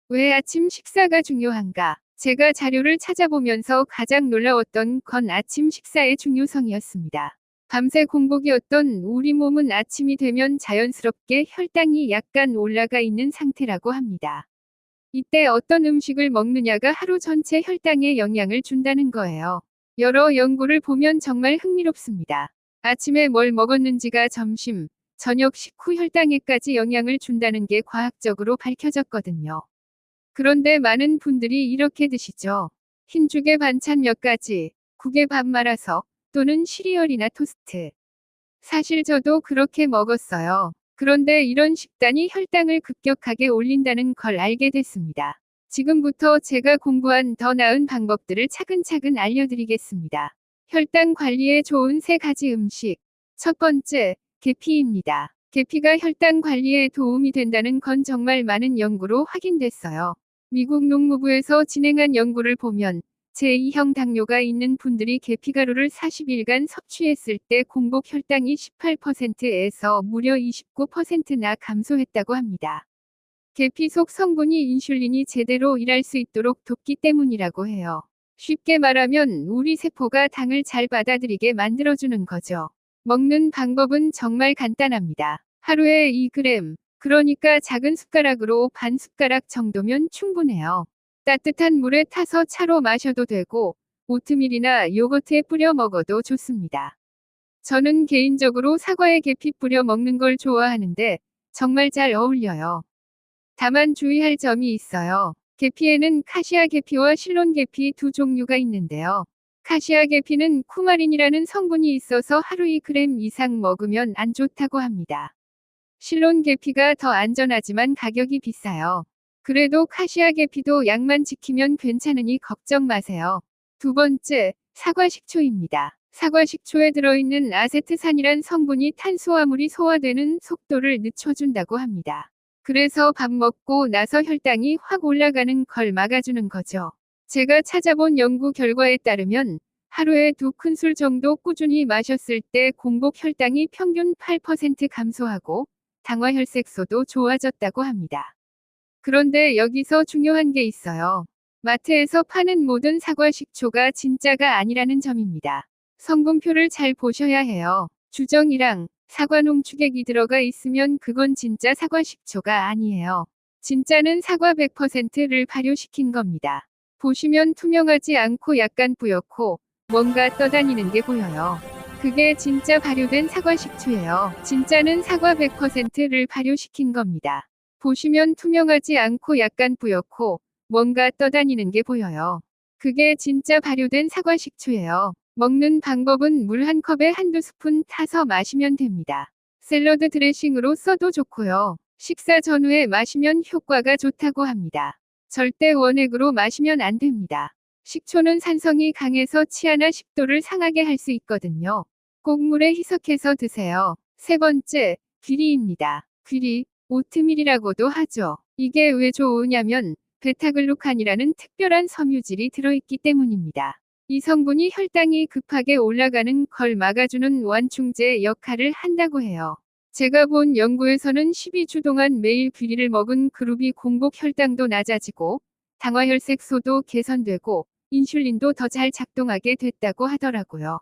왜 아침 식사가 중요한가? 제가 자료를 찾아보면서 가장 놀라웠던 건 아침 식사의 중요성이었습니다. 밤새 공복이었던 우리 몸은 아침이 되면 자연스럽게 혈당이 약간 올라가 있는 상태라고 합니다. 이때 어떤 음식을 먹느냐가 하루 전체 혈당에 영향을 준다는 거예요. 여러 연구를 보면 정말 흥미롭습니다. 아침에 뭘 먹었는지가 점심, 저녁 식후 혈당에까지 영향을 준다는 게 과학적으로 밝혀졌거든요. 그런데 많은 분들이 이렇게 드시죠. 흰죽에 반찬 몇 가지, 국에 밥 말아서, 또는 시리얼이나 토스트. 사실 저도 그렇게 먹었어요. 그런데 이런 식단이 혈당을 급격하게 올린다는 걸 알게 됐습니다. 지금부터 제가 공부한 더 나은 방법들을 차근차근 알려드리겠습니다. 혈당 관리에 좋은 3가지 음식. 첫 번째, 계피입니다. 계피가 혈당 관리에 도움이 된다는 건 정말 많은 연구로 확인됐어요. 미국 농무부에서 진행한 연구를 보면 제2형 당뇨가 있는 분들이 계피가루를 40일간 섭취했을 때 공복 혈당이 18%에서 무려 29%나 감소했다고 합니다. 계피 속 성분이 인슐린이 제대로 일할 수 있도록 돕기 때문이라고 해요. 쉽게 말하면 우리 세포가 당을 잘 받아들이게 만들어주는 거죠. 먹는 방법은 정말 간단합니다. 하루에 2g, 그러니까 작은 숟가락으로 반 숟가락 정도면 충분해요. 따뜻한 물에 타서 차로 마셔도 되고 오트밀이나 요거트에 뿌려 먹어도 좋습니다. 저는 개인적으로 사과에 계피 뿌려 먹는 걸 좋아하는데 정말 잘 어울려요. 다만 주의할 점이 있어요. 계피에는 카시아 계피와 실론 계피 두 종류가 있는데요. 카시아 계피는 쿠마린이라는 성분이 있어서 하루 2g 이상 먹으면 안 좋다고 합니다. 실론 계피가 더 안전하지만 가격이 비싸요. 그래도 카시아 계피도 양만 지키면 괜찮으니 걱정 마세요. 두 번째, 사과 식초입니다. 사과 식초에 들어있는 아세트산이란 성분이 탄수화물이 소화되는 속도를 늦춰준다고 합니다. 그래서 밥 먹고 나서 혈당이 확 올라가는 걸 막아주는 거죠. 제가 찾아본 연구 결과에 따르면 하루에 2큰술 정도 꾸준히 마셨을 때 공복 혈당이 평균 8% 감소하고 당화혈색소도 좋아졌다고 합니다. 그런데 여기서 중요한 게 있어요. 마트에서 파는 모든 사과 식초가 진짜가 아니라는 점입니다. 성분표를 잘 보셔야 해요. 주정이랑 사과 농축액이 들어가 있으면 그건 진짜 사과 식초가 아니에요. 진짜는 사과 100%를 발효시킨 겁니다. 보시면 투명하지 않고 약간 뿌옇고 뭔가 떠다니는 게 보여요. 그게 진짜 발효된 사과 식초예요. 진짜는 사과 100%를 발효시킨 겁니다. 보시면 투명하지 않고 약간 뿌옇고 뭔가 떠다니는 게 보여요. 그게 진짜 발효된 사과 식초예요. 먹는 방법은 물 한 컵에 한두 스푼 타서 마시면 됩니다. 샐러드 드레싱으로 써도 좋고요. 식사 전후에 마시면 효과가 좋다고 합니다. 절대 원액으로 마시면 안 됩니다. 식초는 산성이 강해서 치아나 식도를 상하게 할 수 있거든요. 꼭 물에 희석해서 드세요. 세 번째, 귀리입니다. 귀리, 오트밀이라고도 하죠. 이게 왜 좋으냐면 베타글루칸이라는 특별한 섬유질이 들어있기 때문입니다. 이 성분이 혈당이 급하게 올라가는 걸 막아주는 완충제 역할을 한다고 해요. 제가 본 연구에서는 12주 동안 매일 귀리를 먹은 그룹이 공복 혈당도 낮아지고 당화혈색소도 개선되고 인슐린도 더 잘 작동하게 됐다고 하더라고요.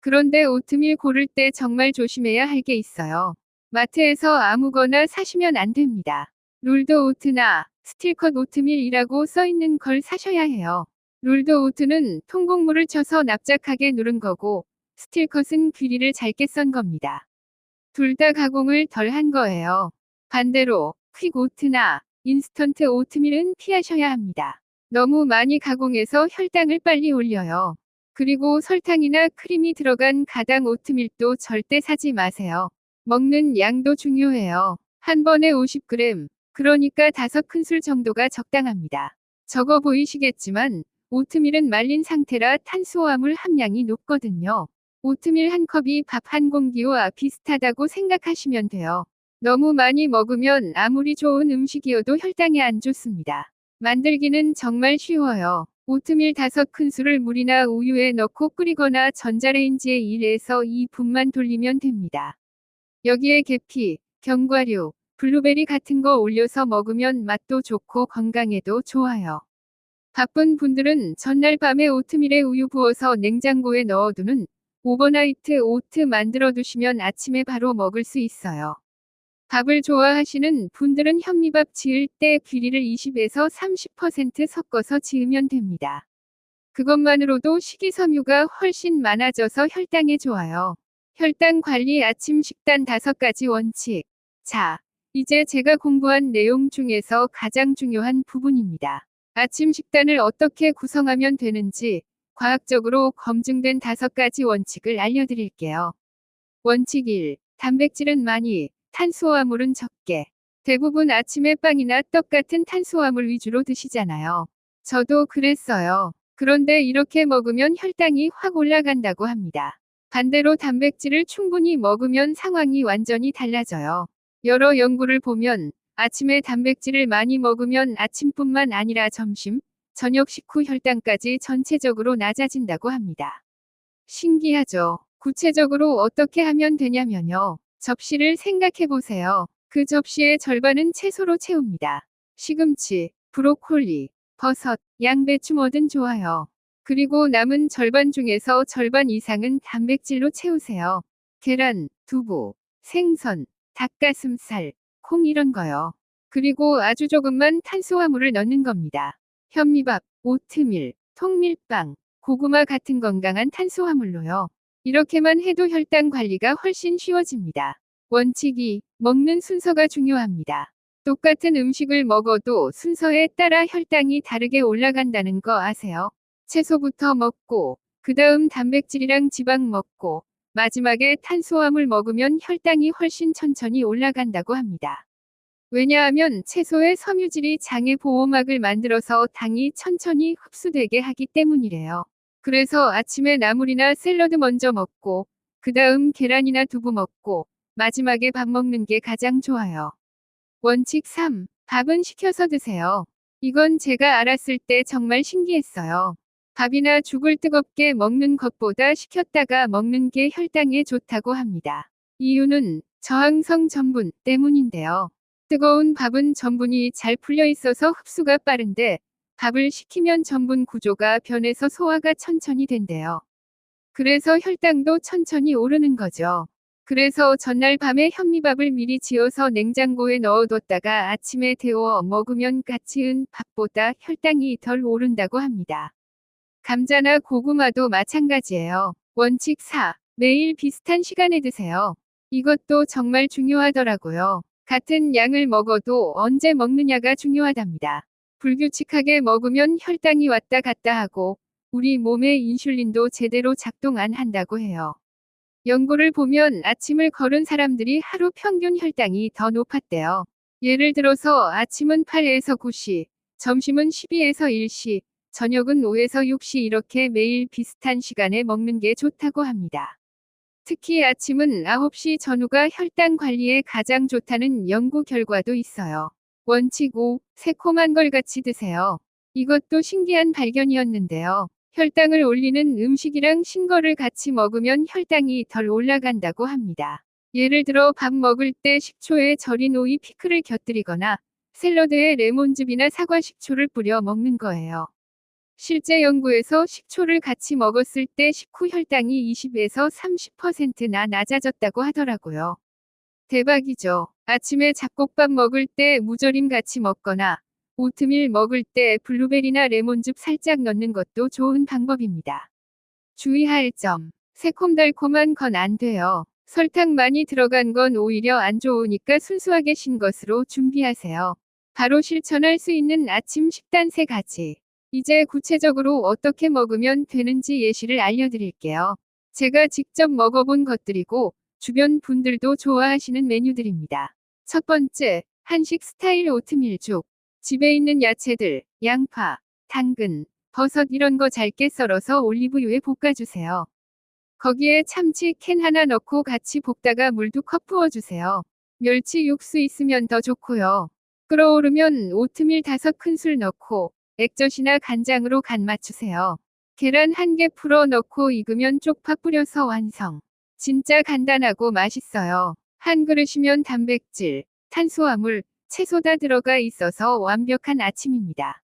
그런데 오트밀 고를 때 정말 조심해야 할 게 있어요. 마트에서 아무거나 사시면 안 됩니다. 롤드 오트나 스틸컷 오트밀이라고 써있는 걸 사셔야 해요. 롤드 오트는 통곡물을 쳐서 납작하게 누른 거고 스틸컷은 귀리를 잘게 썬 겁니다. 둘 다 가공을 덜 한 거예요. 반대로 퀵 오트나 인스턴트 오트밀은 피하셔야 합니다. 너무 많이 가공해서 혈당을 빨리 올려요. 그리고 설탕이나 크림이 들어간 가당 오트밀도 절대 사지 마세요. 먹는 양도 중요해요. 한 번에 50g, 그러니까 5큰술 정도가 적당합니다. 적어 보이시겠지만 오트밀은 말린 상태라 탄수화물 함량이 높거든요. 오트밀 한 컵이 밥 한 공기와 비슷하다고 생각하시면 돼요. 너무 많이 먹으면 아무리 좋은 음식이어도 혈당에 안 좋습니다. 만들기는 정말 쉬워요. 오트밀 5큰술을 물이나 우유에 넣고 끓이거나 전자레인지에 1에서 2분만 돌리면 됩니다. 여기에 계피, 견과류, 블루베리 같은 거 올려서 먹으면 맛도 좋고 건강에도 좋아요. 바쁜 분들은 전날 밤에 오트밀에 우유 부어서 냉장고에 넣어두는 오버나이트 오트 만들어 두시면 아침에 바로 먹을 수 있어요. 밥을 좋아하시는 분들은 현미밥 지을 때 귀리를 20에서 30% 섞어서 지으면 됩니다. 그것만으로도 식이섬유가 훨씬 많아져서 혈당에 좋아요. 혈당 관리 아침 식단 5가지 원칙. 자, 이제 제가 공부한 내용 중에서 가장 중요한 부분입니다. 아침 식단을 어떻게 구성하면 되는지 과학적으로 검증된 5가지 원칙을 알려드릴게요. 원칙 1. 단백질은 많이, 탄수화물은 적게. 대부분 아침에 빵이나 떡 같은 탄수화물 위주로 드시잖아요. 저도 그랬어요. 그런데 이렇게 먹으면 혈당이 확 올라간다고 합니다. 반대로 단백질을 충분히 먹으면 상황이 완전히 달라져요. 여러 연구를 보면 아침에 단백질을 많이 먹으면 아침뿐만 아니라 점심, 저녁 식후 혈당까지 전체적으로 낮아진다고 합니다. 신기하죠? 구체적으로 어떻게 하면 되냐면요. 접시를 생각해 보세요. 그 접시의 절반은 채소로 채웁니다. 시금치, 브로콜리, 버섯, 양배추 뭐든 좋아요. 그리고 남은 절반 중에서 절반 이상은 단백질로 채우세요. 계란, 두부, 생선, 닭가슴살, 콩 이런 거요. 그리고 아주 조금만 탄수화물을 넣는 겁니다. 현미밥, 오트밀, 통밀빵, 고구마 같은 건강한 탄수화물로요. 이렇게만 해도 혈당 관리가 훨씬 쉬워집니다. 원칙 2. 먹는 순서가 중요합니다. 똑같은 음식을 먹어도 순서에 따라 혈당이 다르게 올라간다는 거 아세요? 채소부터 먹고, 그 다음 단백질이랑 지방 먹고, 마지막에 탄수화물 먹으면 혈당이 훨씬 천천히 올라간다고 합니다. 왜냐하면 채소의 섬유질이 장의 보호막을 만들어서 당이 천천히 흡수되게 하기 때문이래요. 그래서 아침에 나물이나 샐러드 먼저 먹고, 그 다음 계란이나 두부 먹고, 마지막에 밥 먹는 게 가장 좋아요. 원칙 3. 밥은 식혀서 드세요. 이건 제가 알았을 때 정말 신기했어요. 밥이나 죽을 뜨겁게 먹는 것보다 식혔다가 먹는 게 혈당에 좋다고 합니다. 이유는 저항성 전분 때문인데요. 뜨거운 밥은 전분이 잘 풀려 있어서 흡수가 빠른데 밥을 식히면 전분 구조가 변해서 소화가 천천히 된대요. 그래서 혈당도 천천히 오르는 거죠. 그래서 전날 밤에 현미밥을 미리 지어서 냉장고에 넣어뒀다가 아침에 데워 먹으면 까치은 밥보다 혈당이 덜 오른다고 합니다. 감자나 고구마도 마찬가지예요. 원칙 4. 매일 비슷한 시간에 드세요. 이것도 정말 중요하더라고요. 같은 양을 먹어도 언제 먹느냐가 중요하답니다. 불규칙하게 먹으면 혈당이 왔다 갔다 하고 우리 몸의 인슐린도 제대로 작동 안 한다고 해요. 연구를 보면 아침을 걸은 사람들이 하루 평균 혈당이 더 높았대요. 예를 들어서 아침은 8에서 9시, 점심은 12에서 1시, 저녁은 5에서 6시 이렇게 매일 비슷한 시간에 먹는 게 좋다고 합니다. 특히 아침은 9시 전후가 혈당 관리에 가장 좋다는 연구 결과도 있어요. 원칙 5. 새콤한 걸 같이 드세요. 이것도 신기한 발견이었는데요. 혈당을 올리는 음식이랑 신거를 같이 먹으면 혈당이 덜 올라간다고 합니다. 예를 들어 밥 먹을 때 식초에 절인 오이 피클을 곁들이거나 샐러드에 레몬즙이나 사과 식초를 뿌려 먹는 거예요. 실제 연구에서 식초를 같이 먹었을 때 식후 혈당이 20에서 30%나 낮아졌다고 하더라고요. 대박이죠. 아침에 잡곡밥 먹을 때 무절임 같이 먹거나 오트밀 먹을 때 블루베리나 레몬즙 살짝 넣는 것도 좋은 방법입니다. 주의할 점. 새콤달콤한 건 안 돼요. 설탕 많이 들어간 건 오히려 안 좋으니까 순수하게 신 것으로 준비하세요. 바로 실천할 수 있는 아침 식단 3가지. 이제 구체적으로 어떻게 먹으면 되는지 예시를 알려드릴게요. 제가 직접 먹어본 것들이고 주변 분들도 좋아하시는 메뉴들입니다. 첫 번째, 한식 스타일 오트밀죽. 집에 있는 야채들, 양파, 당근, 버섯 이런 거 잘게 썰어서 올리브유에 볶아주세요. 거기에 참치 캔 하나 넣고 같이 볶다가 물 2컵 부어주세요. 멸치 육수 있으면 더 좋고요. 끓어오르면 오트밀 5큰술 넣고 액젓이나 간장으로 간 맞추세요. 계란 1개 풀어 넣고 익으면 쪽파 뿌려서 완성. 진짜 간단하고 맛있어요. 한 그릇이면 단백질, 탄수화물, 채소 다 들어가 있어서 완벽한 아침입니다.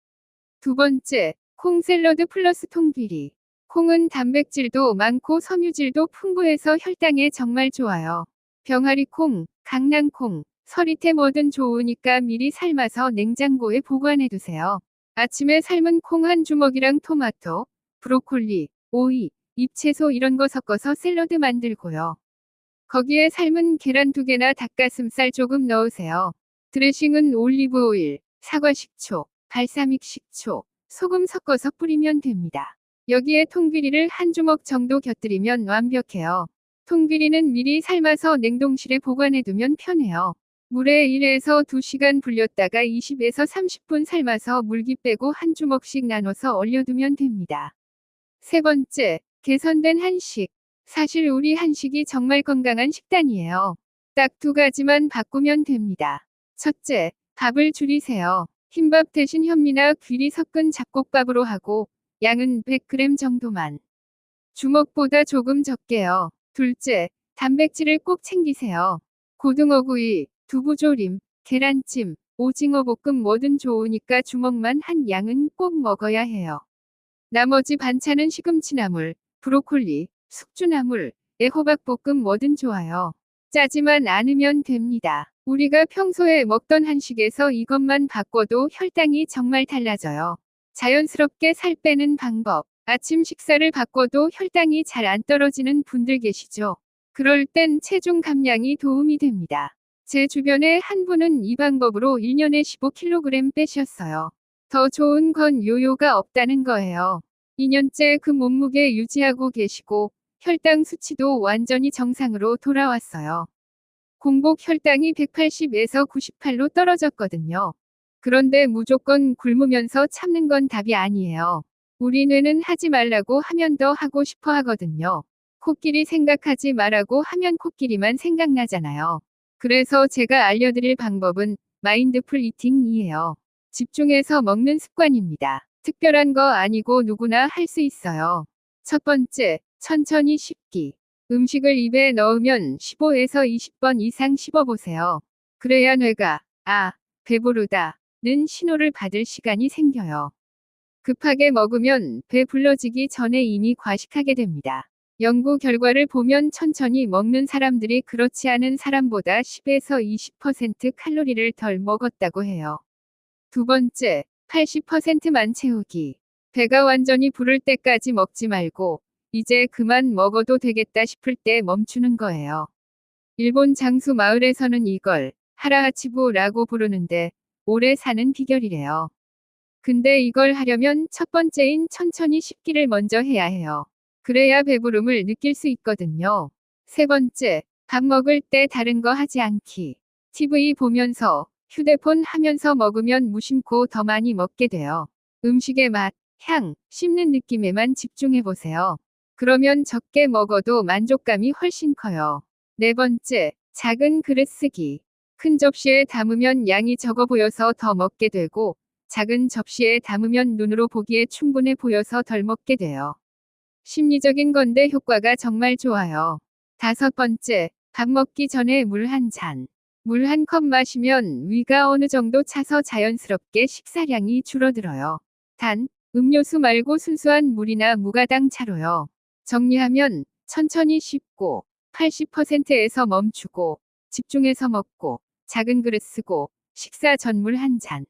두 번째, 콩 샐러드 플러스 통비리. 콩은 단백질도 많고 섬유질도 풍부해서 혈당에 정말 좋아요. 병아리콩, 강낭콩, 서리태 뭐든 좋으니까 미리 삶아서 냉장고에 보관해두세요. 아침에 삶은 콩 한 주먹이랑 토마토, 브로콜리, 오이, 잎채소 이런 거 섞어서 샐러드 만들고요. 거기에 삶은 계란 2개나 닭가슴살 조금 넣으세요. 드레싱은 올리브 오일, 사과 식초, 발사믹 식초, 소금 섞어서 뿌리면 됩니다. 여기에 통귀리를 한 주먹 정도 곁들이면 완벽해요. 통귀리는 미리 삶아서 냉동실에 보관해두면 편해요. 물에 1에서 2시간 불렸다가 20에서 30분 삶아서 물기 빼고 한 주먹씩 나눠서 얼려두면 됩니다. 세 번째, 개선된 한식. 사실 우리 한식이 정말 건강한 식단이에요. 딱 2가지만 바꾸면 됩니다. 첫째, 밥을 줄이세요. 흰밥 대신 현미나 귀리 섞은 잡곡밥으로 하고 양은 100g 정도만. 주먹보다 조금 적게요. 둘째, 단백질을 꼭 챙기세요. 고등어구이, 두부조림, 계란찜, 오징어 볶음 뭐든 좋으니까 주먹만 한 양은 꼭 먹어야 해요. 나머지 반찬은 시금치나물, 브로콜리, 숙주나물, 애호박볶음 뭐든 좋아요. 짜지만 않으면 됩니다. 우리가 평소에 먹던 한식에서 이것만 바꿔도 혈당이 정말 달라져요. 자연스럽게 살 빼는 방법. 아침 식사를 바꿔도 혈당이 잘 안 떨어지는 분들 계시죠? 그럴 땐 체중 감량이 도움이 됩니다. 제 주변에 한 분은 이 방법으로 1년에 15kg 빼셨어요. 더 좋은 건 요요가 없다는 거예요. 2년째 그 몸무게 유지하고 계시고 혈당 수치도 완전히 정상으로 돌아왔어요. 공복 혈당이 180에서 98로 떨어졌거든요. 그런데 무조건 굶으면서 참는 건 답이 아니에요. 우리 뇌는 하지 말라고 하면 더 하고 싶어 하거든요. 코끼리 생각하지 말라고 하면 코끼리만 생각나잖아요. 그래서 제가 알려드릴 방법은 마인드풀 이팅이에요. 집중해서 먹는 습관입니다. 특별한 거 아니고 누구나 할 수 있어요. 첫 번째, 천천히 씹기. 음식을 입에 넣으면 15에서 20번 이상 씹어보세요. 그래야 뇌가 배부르다는 신호를 받을 시간이 생겨요. 급하게 먹으면 배 불러지기 전에 이미 과식하게 됩니다. 연구 결과를 보면 천천히 먹는 사람들이 그렇지 않은 사람보다 10에서 20% 칼로리를 덜 먹었다고 해요. 두 번째, 80%만 채우기. 배가 완전히 부를 때까지 먹지 말고 이제 그만 먹어도 되겠다 싶을 때 멈추는 거예요. 일본 장수 마을에서는 이걸 하라하치부라고 부르는데 오래 사는 비결이래요. 근데 이걸 하려면 첫 번째인 천천히 씹기를 먼저 해야 해요. 그래야 배부름을 느낄 수 있거든요. 세 번째, 밥 먹을 때 다른 거 하지 않기. TV 보면서 휴대폰 하면서 먹으면 무심코 더 많이 먹게 돼요. 음식의 맛, 향, 씹는 느낌에만 집중해 보세요. 그러면 적게 먹어도 만족감이 훨씬 커요. 네 번째, 작은 그릇 쓰기. 큰 접시에 담으면 양이 적어 보여서 더 먹게 되고 작은 접시에 담으면 눈으로 보기에 충분해 보여서 덜 먹게 돼요. 심리적인 건데 효과가 정말 좋아요. 다섯 번째, 밥 먹기 전에 물 한 잔. 물 한 컵 마시면 위가 어느 정도 차서 자연스럽게 식사량이 줄어들어요. 단, 음료수 말고 순수한 물이나 무가당 차로요. 정리하면 천천히 씹고 80%에서 멈추고 집중해서 먹고 작은 그릇 쓰고 식사 전 물 한 잔.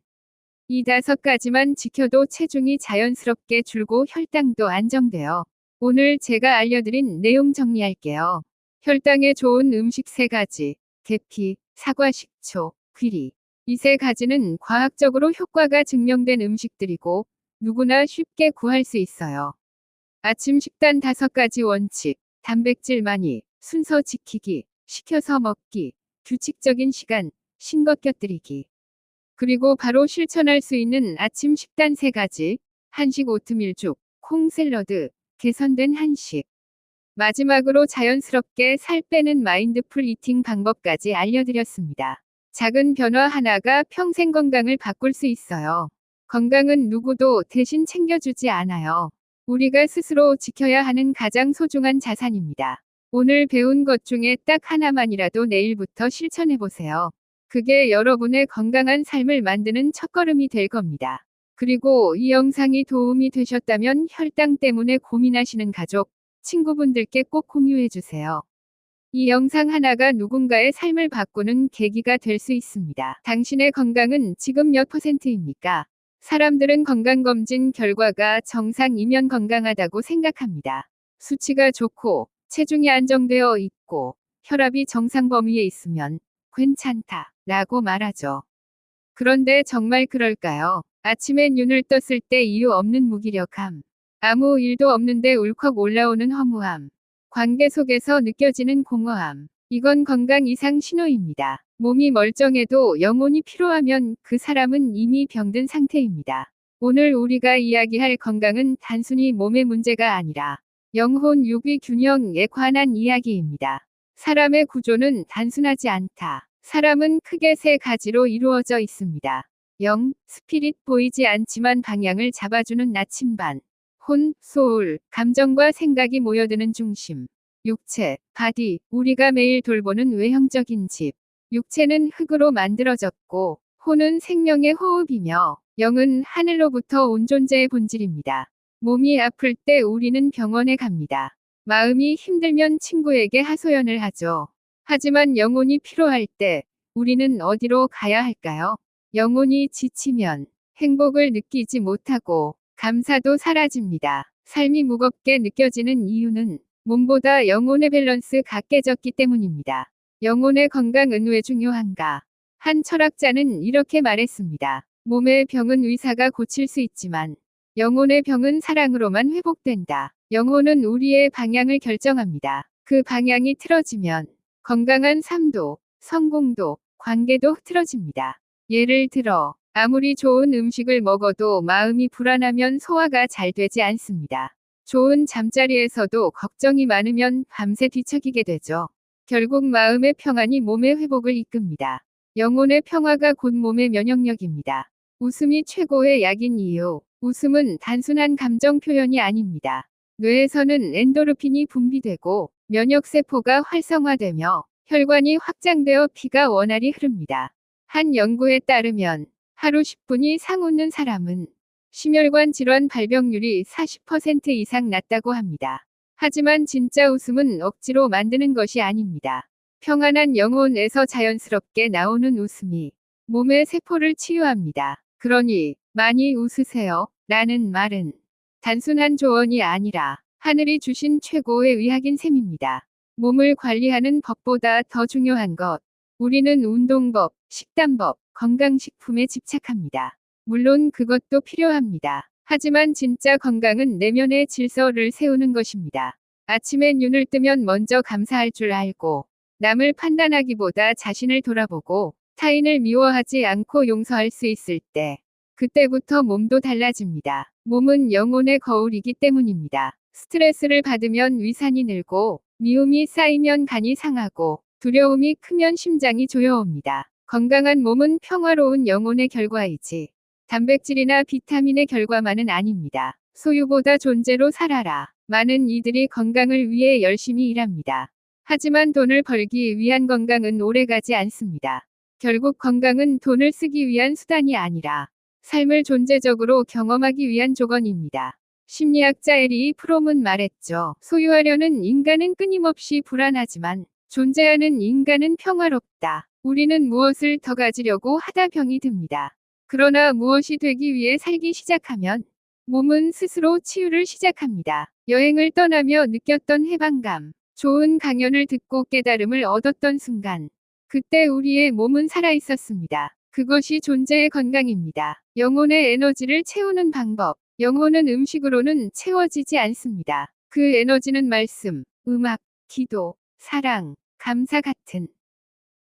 이 5가지만 지켜도 체중이 자연스럽게 줄고 혈당도 안정돼요. 오늘 제가 알려드린 내용 정리할게요. 혈당에 좋은 음식 3가지. 계피, 사과 식초, 귀리. 이 3가지는 과학적으로 효과가 증명된 음식들이고 누구나 쉽게 구할 수 있어요. 아침 식단 5가지 원칙. 단백질 많이, 순서 지키기, 식혀서 먹기, 규칙적인 시간, 신것 곁들이기. 그리고 바로 실천할 수 있는 아침 식단 3가지. 한식 오트밀죽, 콩 샐러드, 개선된 한식. 마지막으로 자연스럽게 살 빼는 마인드풀 이팅 방법까지 알려드렸습니다. 작은 변화 하나가 평생 건강을 바꿀 수 있어요. 건강은 누구도 대신 챙겨주지 않아요. 우리가 스스로 지켜야 하는 가장 소중한 자산입니다. 오늘 배운 것 중에 딱 하나만이라도 내일부터 실천해보세요. 그게 여러분의 건강한 삶을 만드는 첫걸음이 될 겁니다. 그리고 이 영상이 도움이 되셨다면 혈당 때문에 고민하시는 가족, 친구분들께 꼭 공유해주세요. 이 영상 하나가 누군가의 삶을 바꾸는 계기가 될 수 있습니다. 당신의 건강은 지금 몇 %입니까? 사람들은 건강검진 결과가 정상이면 건강하다고 생각합니다. 수치가 좋고, 체중이 안정되어 있고, 혈압이 정상 범위에 있으면 괜찮다 라고 말하죠. 그런데 정말 그럴까요? 아침에 눈을 떴을 때 이유 없는 무기력함, 아무 일도 없는데 울컥 올라오는 허무함, 관계 속에서 느껴지는 공허함. 이건 건강 이상 신호입니다. 몸이 멀쩡해도 영혼이 피로하면 그 사람은 이미 병든 상태입니다. 오늘 우리가 이야기할 건강은 단순히 몸의 문제가 아니라 영혼 육위 균형에 관한 이야기입니다. 사람의 구조는 단순하지 않다. 사람은 크게 세 가지로 이루어져 있습니다. 영, 스피릿 보이지 않지만 방향을 잡아주는 나침반. 혼, 소울, 감정과 생각이 모여드는 중심. 육체, 바디, 우리가 매일 돌보는 외형적인 집. 육체는 흙으로 만들어졌고, 혼은 생명의 호흡이며, 영은 하늘로부터 온 존재의 본질입니다. 몸이 아플 때 우리는 병원에 갑니다. 마음이 힘들면 친구에게 하소연을 하죠. 하지만 영혼이 피로할 때 우리는 어디로 가야 할까요? 영혼이 지치면 행복을 느끼지 못하고 감사도 사라집니다. 삶이 무겁게 느껴지는 이유는 몸보다 영혼의 밸런스가 깨졌기 때문입니다. 영혼의 건강은 왜 중요한가? 한 철학자는 이렇게 말했습니다. 몸의 병은 의사가 고칠 수 있지만 영혼의 병은 사랑으로만 회복된다. 영혼은 우리의 방향을 결정합니다. 그 방향이 틀어지면 건강한 삶도, 성공도, 관계도 흐트러집니다. 예를 들어, 아무리 좋은 음식을 먹어도 마음이 불안하면 소화가 잘 되지 않습니다. 좋은 잠자리에서도 걱정이 많으면 밤새 뒤척이게 되죠. 결국 마음의 평안이 몸의 회복을 이끕니다. 영혼의 평화가 곧 몸의 면역력입니다. 웃음이 최고의 약인 이유. 웃음은 단순한 감정 표현이 아닙니다. 뇌에서는 엔도르핀이 분비되고 면역세포가 활성화되며 혈관이 확장되어 피가 원활히 흐릅니다. 한 연구에 따르면 하루 10분 이상 웃는 사람은 심혈관 질환 발병률이 40% 이상 낮다고 합니다. 하지만 진짜 웃음은 억지로 만드는 것이 아닙니다. 평안한 영혼에서 자연스럽게 나오는 웃음이 몸의 세포를 치유합니다. 그러니 많이 웃으세요. 라는 말은 단순한 조언이 아니라 하늘이 주신 최고의 의학인 셈입니다. 몸을 관리하는 법보다 더 중요한 것. 우리는 운동법, 식단법, 건강식품에 집착합니다. 물론 그것도 필요합니다. 하지만 진짜 건강은 내면의 질서를 세우는 것입니다. 아침에 눈을 뜨면 먼저 감사할 줄 알고 남을 판단하기보다 자신을 돌아보고 타인을 미워하지 않고 용서할 수 있을 때 그때부터 몸도 달라집니다. 몸은 영혼의 거울이기 때문입니다. 스트레스를 받으면 위산이 늘고 미움이 쌓이면 간이 상하고 두려움이 크면 심장이 조여옵니다. 건강한 몸은 평화로운 영혼의 결과이지 단백질이나 비타민의 결과만은 아닙니다. 소유보다 존재로 살아라. 많은 이들이 건강을 위해 열심히 일합니다. 하지만 돈을 벌기 위한 건강은 오래가지 않습니다. 결국 건강은 돈을 쓰기 위한 수단이 아니라 삶을 존재적으로 경험하기 위한 조건입니다. 심리학자 에리 프롬은 말했죠. 소유하려는 인간은 끊임없이 불안하지만 존재하는 인간은 평화롭다. 우리는 무엇을 더 가지려고 하다 병이 듭니다. 그러나 무엇이 되기 위해 살기 시작하면 몸은 스스로 치유를 시작합니다. 여행을 떠나며 느꼈던 해방감, 좋은 강연을 듣고 깨달음을 얻었던 순간, 그때 우리의 몸은 살아있었습니다. 그것이 존재의 건강입니다. 영혼의 에너지를 채우는 방법. 영혼은 음식으로는 채워지지 않습니다. 그 에너지는 말씀, 음악, 기도, 사랑, 감사 같은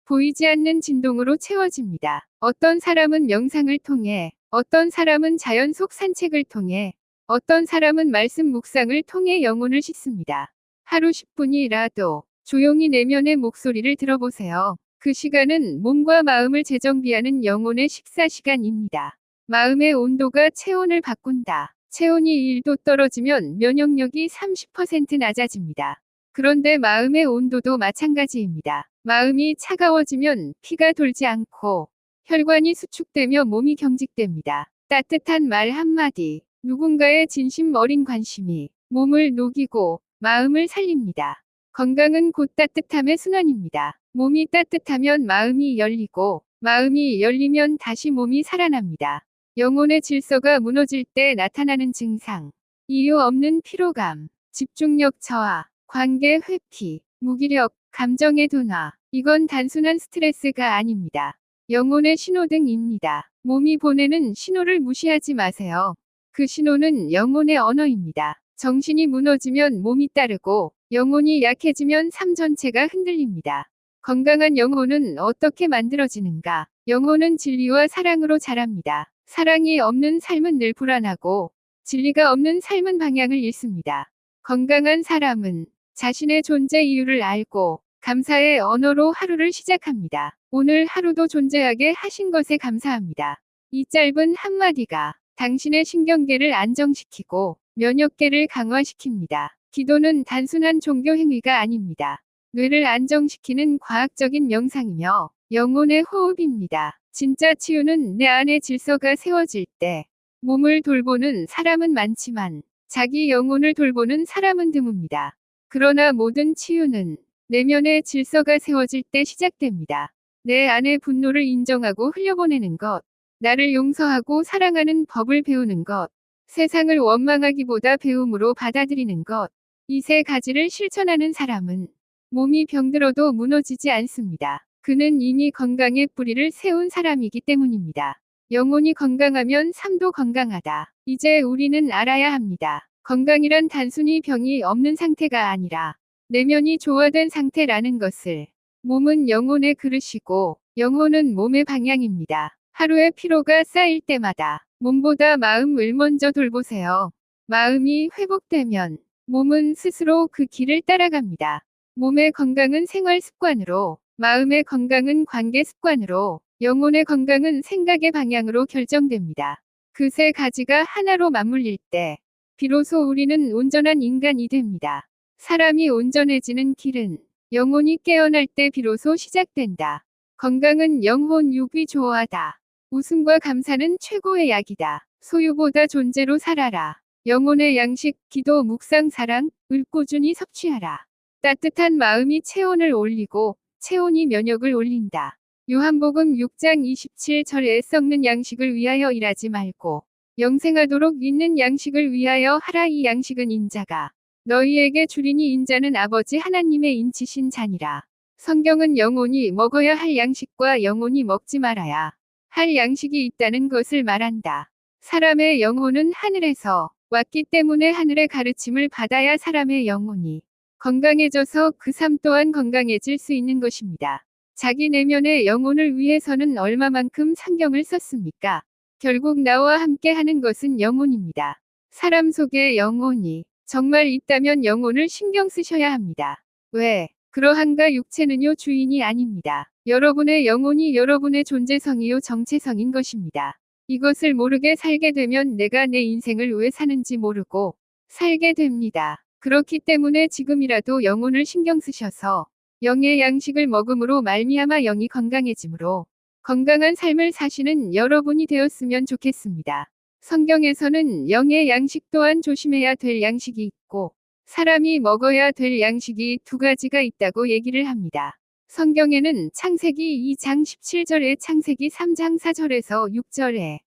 보이지 않는 진동으로 채워집니다. 어떤 사람은 명상을 통해, 어떤 사람은 자연 속 산책을 통해, 어떤 사람은 말씀 묵상을 통해 영혼을 씻습니다. 하루 10분이라도 조용히 내면의 목소리를 들어보세요. 그 시간은 몸과 마음을 재정비하는 영혼의 식사 시간입니다. 마음의 온도가 체온을 바꾼다. 체온이 1도 떨어지면 면역력이 30% 낮아집니다. 그런데 마음의 온도도 마찬가지입니다. 마음이 차가워지면 피가 돌지 않고 혈관이 수축되며 몸이 경직됩니다. 따뜻한 말 한마디, 누군가의 진심 어린 관심이 몸을 녹이고 마음을 살립니다. 건강은 곧 따뜻함의 순환입니다. 몸이 따뜻하면 마음이 열리고 마음이 열리면 다시 몸이 살아납니다. 영혼의 질서가 무너질 때 나타나는 증상. 이유 없는 피로감, 집중력 저하, 관계 회피, 무기력, 감정의 둔화. 이건 단순한 스트레스가 아닙니다. 영혼의 신호등입니다. 몸이 보내는 신호를 무시하지 마세요. 그 신호는 영혼의 언어입니다. 정신이 무너지면 몸이 따르고 영혼이 약해지면 삶 전체가 흔들립니다. 건강한 영혼은 어떻게 만들어지는가? 영혼은 진리와 사랑으로 자랍니다. 사랑이 없는 삶은 늘 불안하고 진리가 없는 삶은 방향을 잃습니다. 건강한 사람은 자신의 존재 이유를 알고 감사의 언어로 하루를 시작합니다. 오늘 하루도 존재하게 하신 것에 감사합니다. 이 짧은 한마디가 당신의 신경계를 안정시키고 면역계를 강화시킵니다. 기도는 단순한 종교 행위가 아닙니다. 뇌를 안정시키는 과학적인 명상이며 영혼의 호흡입니다. 진짜 치유는 내 안의 질서가 세워질 때 몸을 돌보는 사람은 많지만 자기 영혼을 돌보는 사람은 드뭅니다. 그러나 모든 치유는 내면의 질서가 세워질 때 시작됩니다. 내 안의 분노를 인정하고 흘려보내는 것, 나를 용서하고 사랑하는 법을 배우는 것, 세상을 원망하기보다 배움으로 받아들이는 것, 이 세 가지를 실천하는 사람은 몸이 병들어도 무너지지 않습니다. 그는 이미 건강의 뿌리를 세운 사람이기 때문입니다. 영혼이 건강하면 삶도 건강하다. 이제 우리는 알아야 합니다. 건강이란 단순히 병이 없는 상태가 아니라 내면이 조화된 상태라는 것을. 몸은 영혼의 그릇이고 영혼은 몸의 방향입니다. 하루의 피로가 쌓일 때마다 몸보다 마음을 먼저 돌보세요. 마음이 회복되면 몸은 스스로 그 길을 따라갑니다. 몸의 건강은 생활 습관으로, 마음의 건강은 관계 습관으로, 영혼의 건강은 생각의 방향으로 결정됩니다. 그 세 가지가 하나로 맞물릴 때 비로소 우리는 온전한 인간이 됩니다. 사람이 온전해지는 길은 영혼이 깨어날 때 비로소 시작된다. 건강은 영혼 육이 조화하다. 웃음과 감사는 최고의 약이다. 소유보다 존재로 살아라. 영혼의 양식, 기도, 묵상, 사랑을 꾸준히 섭취하라. 따뜻한 마음이 체온을 올리고 체온이 면역을 올린다. 요한복음 6장 27절에 썩는 양식을 위하여 일하지 말고 영생하도록 있는 양식을 위하여 하라. 이 양식은 인자가 너희에게 주리니 인자는 아버지 하나님의 인치신 자니라. 성경은 영혼이 먹어야 할 양식과 영혼이 먹지 말아야 할 양식이 있다는 것을 말한다. 사람의 영혼은 하늘에서 왔기 때문에 하늘의 가르침을 받아야 사람의 영혼이 건강해져서 그 삶 또한 건강해질 수 있는 것입니다. 자기 내면의 영혼을 위해서는 얼마만큼 성경을 썼습니까? 결국 나와 함께 하는 것은 영혼입니다. 사람 속에 영혼이 정말 있다면 영혼을 신경 쓰셔야 합니다. 왜? 그러한가? 육체는요 주인이 아닙니다. 여러분의 영혼이 여러분의 존재성이요 정체성인 것입니다. 이것을 모르게 살게 되면 내가 내 인생을 왜 사는지 모르고 살게 됩니다. 그렇기 때문에 지금이라도 영혼을 신경 쓰셔서 영의 양식을 먹음으로 말미암아 영이 건강해지므로 건강한 삶을 사시는 여러분이 되었으면 좋겠습니다. 성경에서는 영의 양식 또한 조심해야 될 양식이 있고 사람이 먹어야 될 양식이 두 가지가 있다고 얘기를 합니다. 성경에는 창세기 2장 17절에 창세기 3장 4절에서 6절에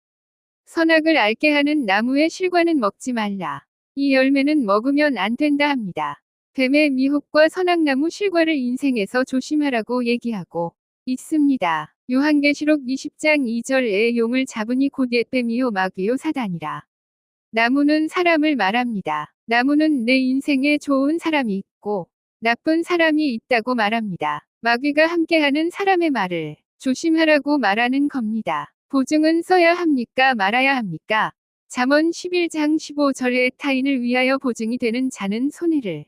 선악을 알게 하는 나무의 실과는 먹지 말라. 이 열매는 먹으면 안 된다 합니다. 뱀의 미혹과 선악나무 실과를 인생에서 조심하라고 얘기하고 있습니다. 요한계시록 20장 2절에 용을 잡으니 곧 옛뱀이요 마귀요 사단이라. 나무는 사람을 말합니다. 나무는 내 인생에 좋은 사람이 있고 나쁜 사람이 있다고 말합니다. 마귀가 함께하는 사람의 말을 조심하라고 말하는 겁니다. 보증은 써야 합니까? 말아야 합니까? 잠언 11장 15절에 타인을 위하여 보증이 되는 자는 손해를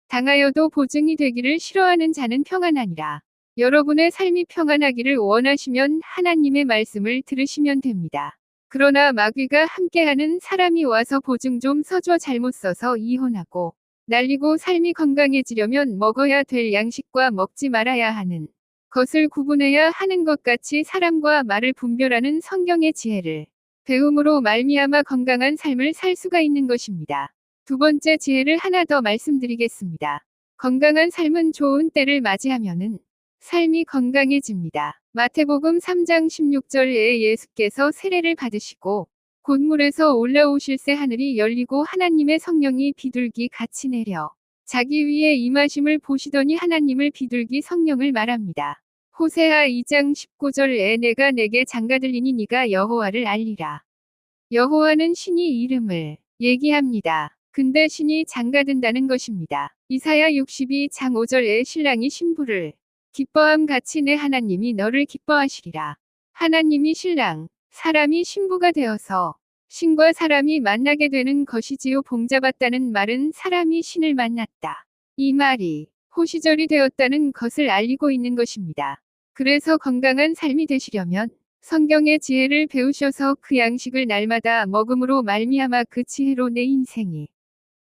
당하여도 보증이 되기를 싫어하는 자는 평안하니라. 여러분의 삶이 평안하기를 원하시면 하나님의 말씀을 들으시면 됩니다. 그러나 마귀가 함께하는 사람이 와서 보증 좀 서줘 잘못 써서 이혼하고 날리고 삶이 건강해지려면 먹어야 될 양식과 먹지 말아야 하는 것을 구분해야 하는 것 같이 사람과 말을 분별하는 성경의 지혜를 배움으로 말미암아 건강한 삶을 살 수가 있는 것입니다. 두 번째 지혜를 하나 더 말씀드리겠습니다. 건강한 삶은 좋은 때를 맞이하면은 삶이 건강해집니다. 마태복음 3장 16절에 예수께서 세례를 받으시고 곧 물에서 올라오실새 하늘이 열리고 하나님의 성령이 비둘기 같이 내려 자기 위에 임하심을 보시더니 하나님을 비둘기 성령을 말합니다. 호세아 2장 19절에 내가 내게 장가들리니 네가 여호와를 알리라. 여호와는 신이 이름을 얘기합니다. 근데 신이 장가든다는 것입니다. 이사야 62장 5절에 신랑이 신부를 기뻐함 같이 내 하나님이 너를 기뻐하시리라. 하나님이 신랑, 사람이 신부가 되어서 신과 사람이 만나게 되는 것이지요. 봉잡았다는 말은 사람이 신을 만났다. 이 말이 호시절이 되었다는 것을 알리고 있는 것입니다. 그래서 건강한 삶이 되시려면 성경의 지혜를 배우셔서 그 양식을 날마다 먹음으로 말미암아 그 지혜로 내 인생이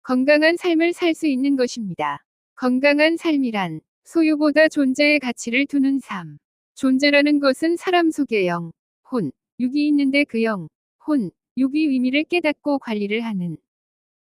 건강한 삶을 살 수 있는 것입니다. 건강한 삶이란 소유보다 존재의 가치를 두는 삶. 존재라는 것은 사람 속에 영, 혼, 육이 있는데 그 영, 혼, 육의 의미를 깨닫고 관리를 하는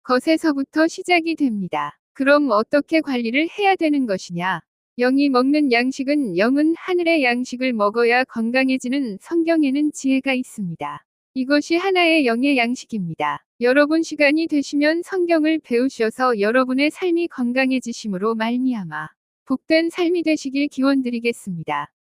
것에서부터 시작이 됩니다. 그럼 어떻게 관리를 해야 되는 것이냐? 영이 먹는 양식은 영은 하늘의 양식을 먹어야 건강해지는 성경에는 지혜가 있습니다. 이것이 하나의 영의 양식입니다. 여러분 시간이 되시면 성경을 배우셔서 여러분의 삶이 건강해지심으로 말미암아 복된 삶이 되시길 기원드리겠습니다.